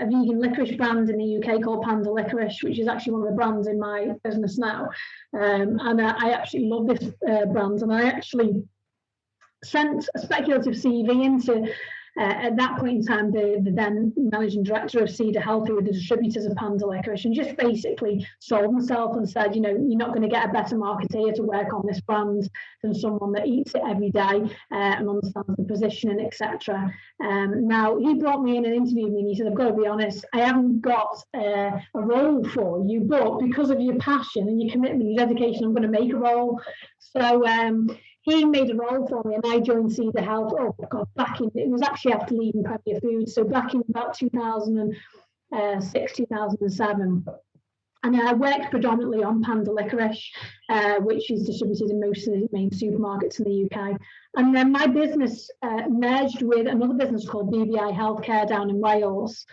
vegan licorice brand in the UK called Panda Licorice, which is actually one of the brands in my business now. And I actually love this brand. And I actually sent a speculative CV into, at that point in time, the then managing director of Cedar Health, who were the distributors of Panda Licorice, and just basically sold myself and said, you're not going to get a better marketeer to work on this brand than someone that eats it every day and understands the positioning, etc. Now, he brought me in and interviewed me, and he said, I've got to be honest, I haven't got a role for you, but because of your passion and your commitment, your dedication, I'm going to make a role. So he made a role for me, and I joined Cedar Health. Oh God, it was actually after leaving Bravura Foods, so back in about 2006, 2007. And I worked predominantly on Panda Licorice, which is distributed in most of the main supermarkets in the UK. And then my business merged with another business called BBI Healthcare down in Wales.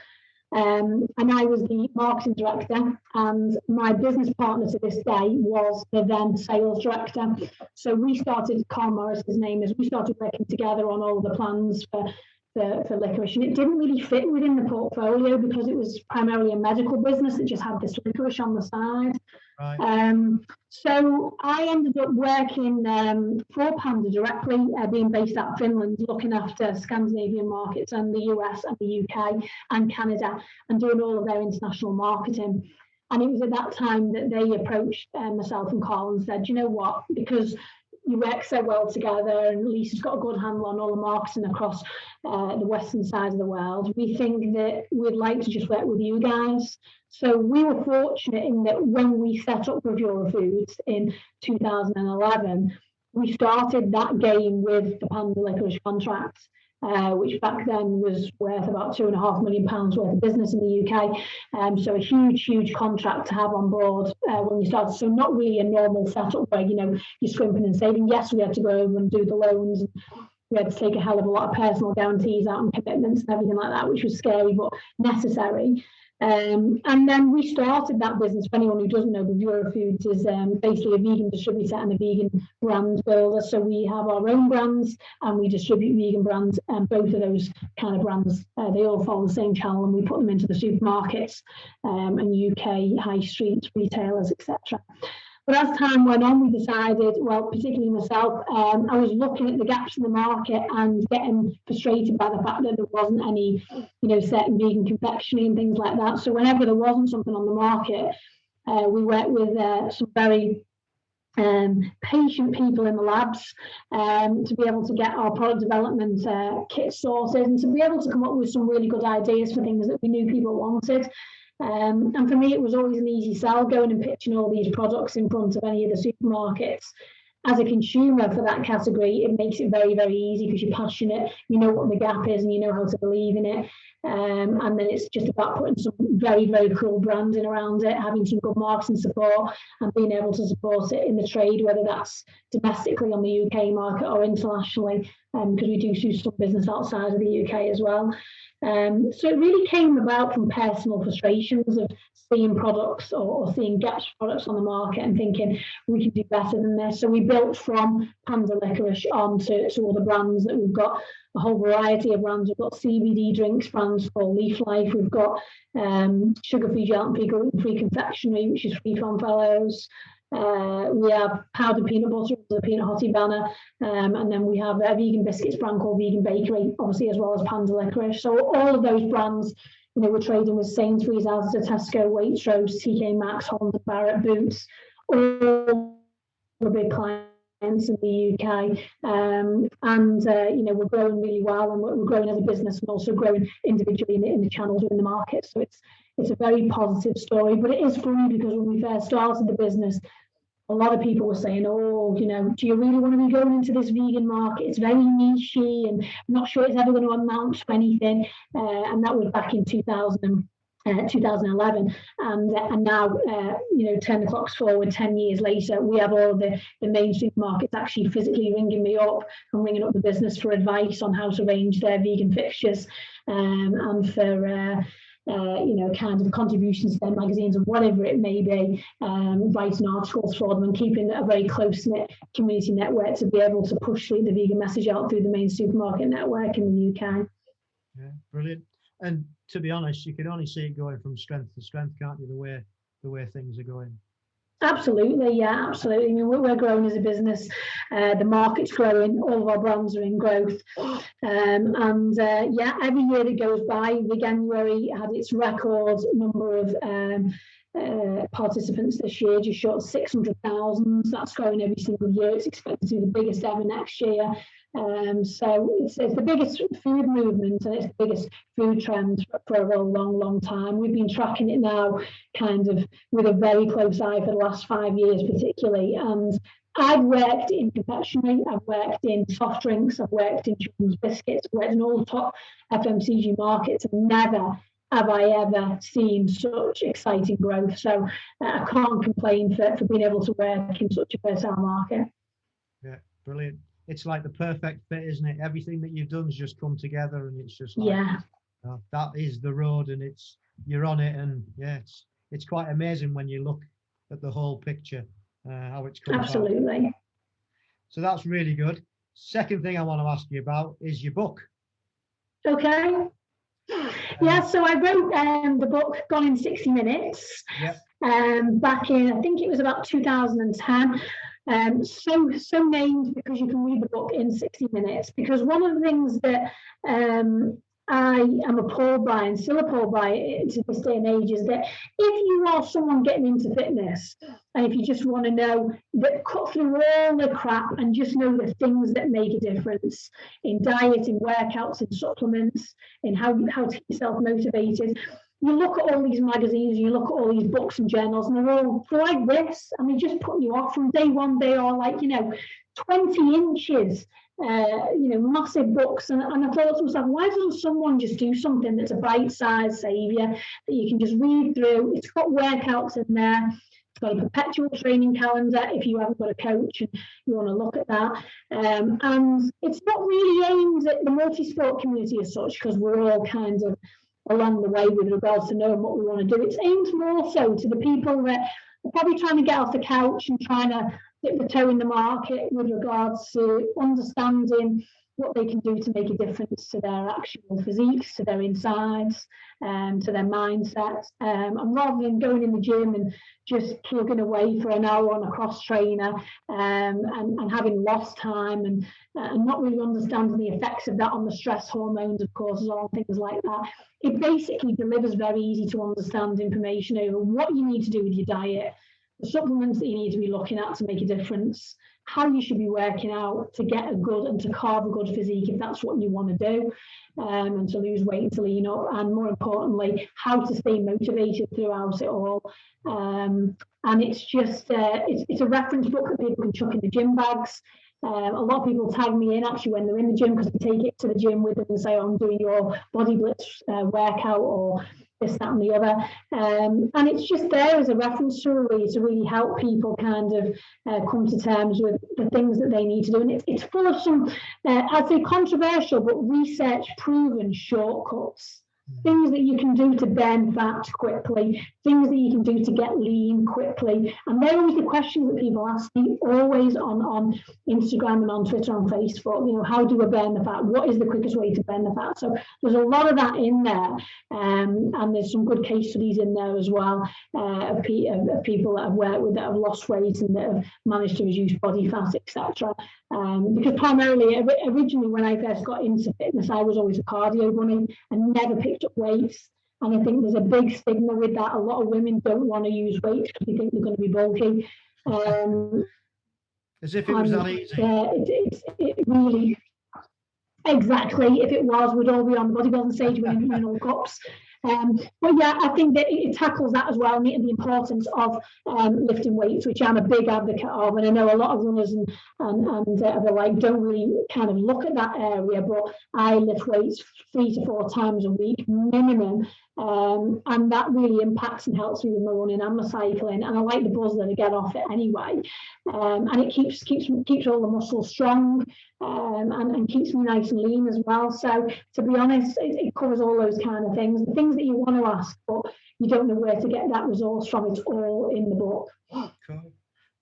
And I was the marketing director, and my business partner to this day was the then sales director. So we started, Carl Morris, his name is, we started working together on all the plans for licorice, and it didn't really fit within the portfolio because it was primarily a medical business that just had this licorice on the side. Right. So I ended up working for Panda directly, being based out of Finland, looking after Scandinavian markets and the US and the UK and Canada, and doing all of their international marketing. And it was at that time that they approached myself and Carl and said, you know what, because you work so well together and Lisa's got a good handle on all the marketing across the western side of the world, we think that we'd like to just work with you guys. So we were fortunate in that when we set up Bravura Foods in 2011, we started that game with the Panda Licorice contract, which back then was worth about £2.5 million worth of business in the UK. So a huge contract to have on board when you started. So not really a normal setup where, you're scrimping and saving. Yes, we had to go over and do the loans we had to take a hell of a lot of personal guarantees out and commitments and everything like that, which was scary but necessary. And then we started that business. For anyone who doesn't know, Bravura Foods is basically a vegan distributor and a vegan brand builder. So we have our own brands and we distribute vegan brands, and both of those kind of brands, they all follow the same channel, and we put them into the supermarkets and UK high street retailers, etc. But as time went on, we decided, well, particularly myself, I was looking at the gaps in the market and getting frustrated by the fact that there wasn't any, certain vegan confectionery and things like that. So whenever there wasn't something on the market, we worked with some very patient people in the labs to be able to get our product development kits sorted and to be able to come up with some really good ideas for things that we knew people wanted. And for me, it was always an easy sell, going and pitching all these products in front of any of the supermarkets. As a consumer for that category, it makes it very, very easy because you're passionate, you know what the gap is and you know how to believe in it. And then it's just about putting some very, very cool branding around it, having some good marketing support and being able to support it in the trade, whether that's domestically on the UK market or internationally, because we do some business outside of the UK as well. So it really came about from personal frustrations of seeing products or seeing gaps products on the market and thinking we can do better than this. So we built from Panda Licorice on to other brands that we've got a whole variety of brands. We've got CBD drinks brands called Leaf Life. We've got sugar-free, gelatin-free, gluten-free confectionery, which is free from fellows. We have powdered peanut butter, the peanut hottie banner, and then we have a vegan biscuits brand called Vegan Bakery, obviously, as well as Panda Licorice. So all of those brands, we're trading with Sainsbury's, Asda, Tesco, Waitrose, TK Maxx, Holland & Barrett, Boots, all the big clients in the UK. We're growing really well, and we're growing as a business and also growing individually in the channels within the market. So it's a very positive story, but it is funny because when we first started the business, a lot of people were saying, do you really want to be going into this vegan market? It's very niche-y and I'm not sure it's ever going to amount to anything. And that was back in 2011. And now, turn the clocks forward 10 years later, we have all of the mainstream markets actually physically ringing me up and ringing up the business for advice on how to arrange their vegan fixtures and for kind of contributions to their magazines or whatever it may be, writing articles for them and keeping a very close-knit community network to be able to push the vegan message out through the main supermarket network in the UK. Yeah, brilliant. And to be honest, you can only see it going from strength to strength, can't you, the way things are going? Absolutely, yeah, absolutely. I mean, we're growing as a business. The market's growing. All of our brands are in growth. Every year that goes by, January had its record number of participants this year, just short of 600,000. That's growing every single year. It's expected to be the biggest ever next year. So it's the biggest food movement and it's the biggest food trend for a real long time. We've been tracking it now kind of with a very close eye for the last 5 years particularly. And I've worked in confectionery, I've worked in soft drinks, I've worked in children's biscuits, I've worked in all the top FMCG markets, and never have I ever seen such exciting growth. So I can't complain for being able to work in such a versatile market. Yeah, brilliant. It's like the perfect fit, isn't it? Everything that you've done's just come together, and it's just like, that is the road, and you're on it, and yeah, it's quite amazing when you look at the whole picture, how it's come absolutely about. So that's really good. Second thing I want to ask you about is your book. Okay. Yeah, so I wrote the book Gone in 60 Minutes. Yep. Back in, I think it was about 2010. So named because you can read the book in 60 minutes. Because one of the things that I am appalled by and still appalled by to this day and age is that if you are someone getting into fitness and if you just want to know that, cut through all the crap and just know the things that make a difference in diet, in workouts, in supplements, in how to keep yourself motivated. You look at all these magazines, you look at all theyese books and journals, and they're like this, and they just put you off from day one. They are like, 20 inches, massive books. And I thought to myself, why doesn't someone just do something that's a bite-sized saviour that you can just read through? It's got workouts in there. It's got a perpetual training calendar if you haven't got a coach and you want to look at that. And it's not really aimed at the multi-sport community as such, because we're all kind of along the way with regards to knowing what we want to do. It's aimed more so to the people that are probably trying to get off the couch and trying to dip the toe in the market with regards to understanding what they can do to make a difference to their actual physiques, to their insides, to their mindsets. And rather than going in the gym and just plugging away for an hour on a cross trainer and having lost time and not really understanding the effects of that on the stress hormones, of course, and things like that, it basically delivers very easy to understand information over what you need to do with your diet, the supplements that you need to be looking at to make a difference, how you should be working out to get a good and to carve a good physique if that's what you want to do, and to lose weight and to lean up, and more importantly, how to stay motivated throughout it all. And it's just it's a reference book that people can chuck in the gym bags. A lot of people tag me in actually when they're in the gym, because they take it to the gym with them and say, oh, I'm doing your body blitz workout, or this, that, and the other. And it's just there as a reference tool to really help people kind of come to terms with the things that they need to do. And it's full of some, I'd say controversial, but research proven shortcuts. Things that you can do to burn fat quickly, things that you can do to get lean quickly. And they're always the questions that people ask me, always on Instagram and on Twitter and Facebook. You know, how do I burn the fat? What is the quickest way to burn the fat? So there's a lot of that in there. And there's some good case studies in there as well of people that I've worked with that have lost weight and that have managed to reduce body fat, etc. Because primarily, originally when I first got into fitness, I was always a cardio bunny and never picked up weights. And I think there's a big stigma with that. A lot of women don't want to use weights because they think they're going to be bulky. As if it was that easy. It really, exactly. If it was, we'd all be on the bodybuilding stage winning all cups. But yeah, I think that it tackles that as well, and the importance of lifting weights, which I'm a big advocate of. And I know a lot of runners and the like don't really kind of look at that area, but I lift weights 3 to 4 times a week minimum. And that really impacts and helps me with my running and my cycling, and I like the buzz that I get off it anyway. And it keeps all the muscles strong, and keeps me nice and lean as well. So to be honest, it covers all those kind of things, the things that you want to ask, but you don't know where to get that resource from. It's all in the book. Cool.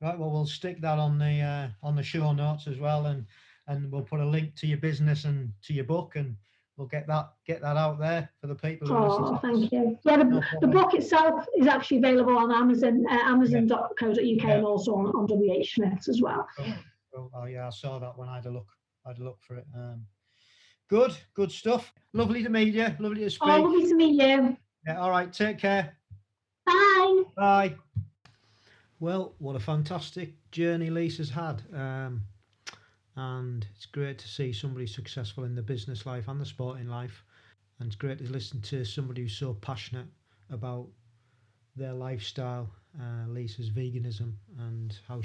Right, well, we'll stick that on the show notes as well, and we'll put a link to your business and to your book, and we'll get that out there for the people who listen to thank you. Yeah, the book itself is actually available on Amazon, amazon.co.uk, and also on WH Smith's as well. Oh yeah, I saw that when I had a look for it. Good stuff. Lovely to meet you. Lovely to speak. Oh, lovely to meet you. Yeah, all right, take care. Bye. Bye. Well, what a fantastic journey Lisa's had. And it's great to see somebody successful in the business life and the sporting life. And it's great to listen to somebody who's so passionate about their lifestyle, Lisa's veganism, and how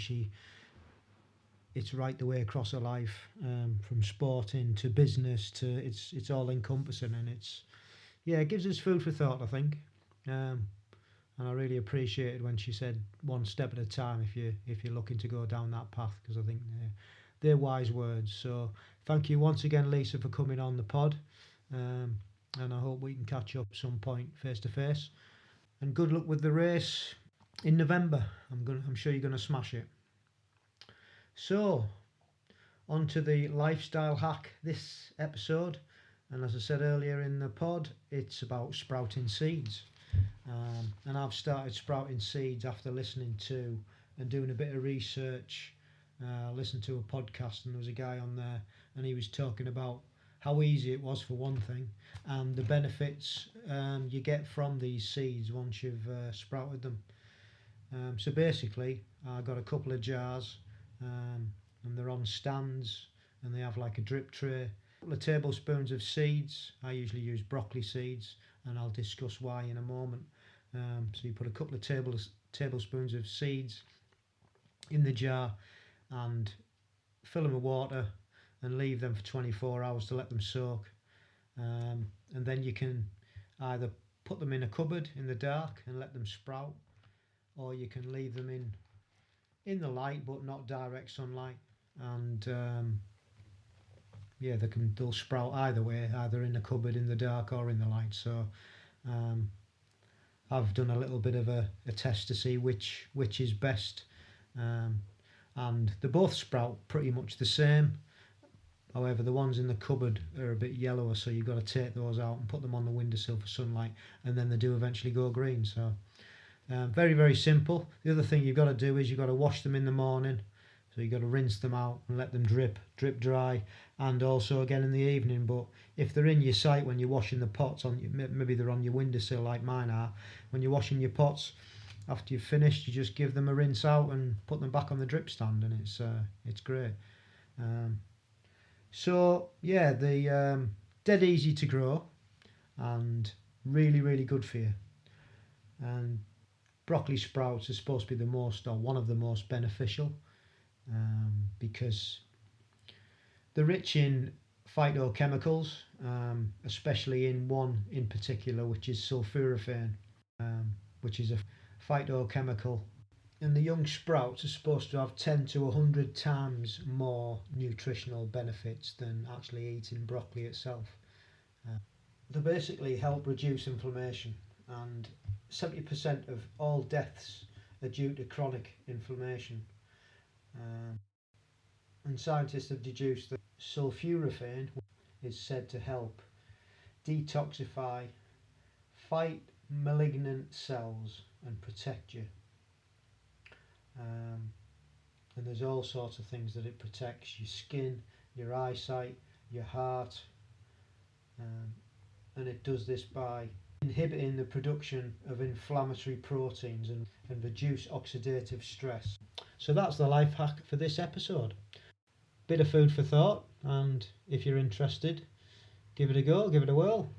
it's right the way across her life, from sporting to business to it's all encompassing, and it gives us food for thought, I think. And I really appreciated when she said one step at a time if you're looking to go down that path, because I think they're wise words. So thank you once again, Lisa, for coming on the pod, and I hope we can catch up some point face to face. And good luck with the race in November. I'm sure you're going to smash it. So on to the lifestyle hack this episode, and as I said earlier in the pod, it's about sprouting seeds. And I've started sprouting seeds after listening to and doing a bit of research. Listened to a podcast, and there was a guy on there, and he was talking about how easy it was for one thing, and the benefits you get from these seeds once you've sprouted them. So basically, I got a couple of jars, and they're on stands, and they have like a drip tray. A couple of tablespoons of seeds. I usually use broccoli seeds, and I'll discuss why in a moment. So you put a couple of tablespoons of seeds in the jar and fill them with water and leave them for 24 hours to let them soak. And then you can either put them in a cupboard in the dark and let them sprout, or you can leave them in the light but not direct sunlight, and yeah, they'll sprout either way, either in the cupboard in the dark or in the light. So I've done a little bit of a test to see which is best, and they both sprout pretty much the same. However, the ones in the cupboard are a bit yellower, so you've got to take those out and put them on the windowsill for sunlight, and then they do eventually go green. So very, very simple. The other thing you've got to do is you've got to wash them in the morning. So you've got to rinse them out and let them drip dry, and also again in the evening. But if they're in your sight when you're washing the pots, maybe they're on your windowsill like mine are, when you're washing your pots, after you've finished, you just give them a rinse out and put them back on the drip stand, and it's great. So yeah, the dead easy to grow and really, really good for you. And broccoli sprouts are supposed to be one of the most beneficial, because they're rich in phytochemicals, especially in one in particular, which is sulforaphane, which is a phytochemical. And the young sprouts are supposed to have 10 to 100 times more nutritional benefits than actually eating broccoli itself. They basically help reduce inflammation, and 70% of all deaths are due to chronic inflammation. And scientists have deduced that sulforaphane is said to help detoxify, fight malignant cells and protect you. And there's all sorts of things that it protects: your skin, your eyesight, your heart, and it does this by inhibiting the production of inflammatory proteins and reduce oxidative stress. So that's the life hack for this episode. Bit of food for thought, and if you're interested, give it a go, give it a whirl.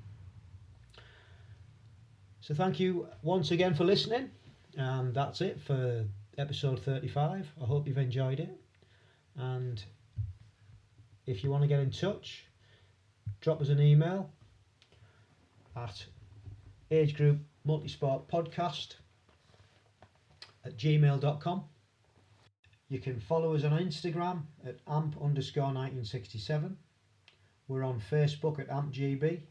So thank you once again for listening, and that's it for episode 35. I hope you've enjoyed it, and if you want to get in touch, drop us an email at agegroupmultisportpodcast@gmail.com. You can follow us on Instagram at amp_1967. We're on Facebook at ampgb.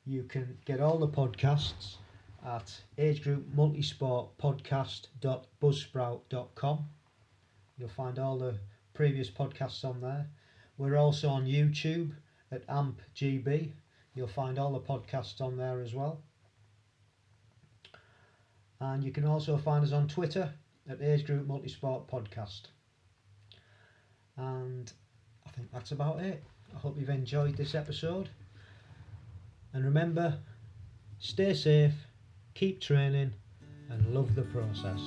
You can get all the podcasts at agegroupmultisportpodcast.buzzsprout.com. You'll find all the previous podcasts on there. We're also on YouTube at ampgb. You'll find all the podcasts on there as well. And you can also find us on Twitter at Age Group Multisport Podcast. And I think that's about it. I hope you've enjoyed this episode. And remember, stay safe, keep training, and love the process.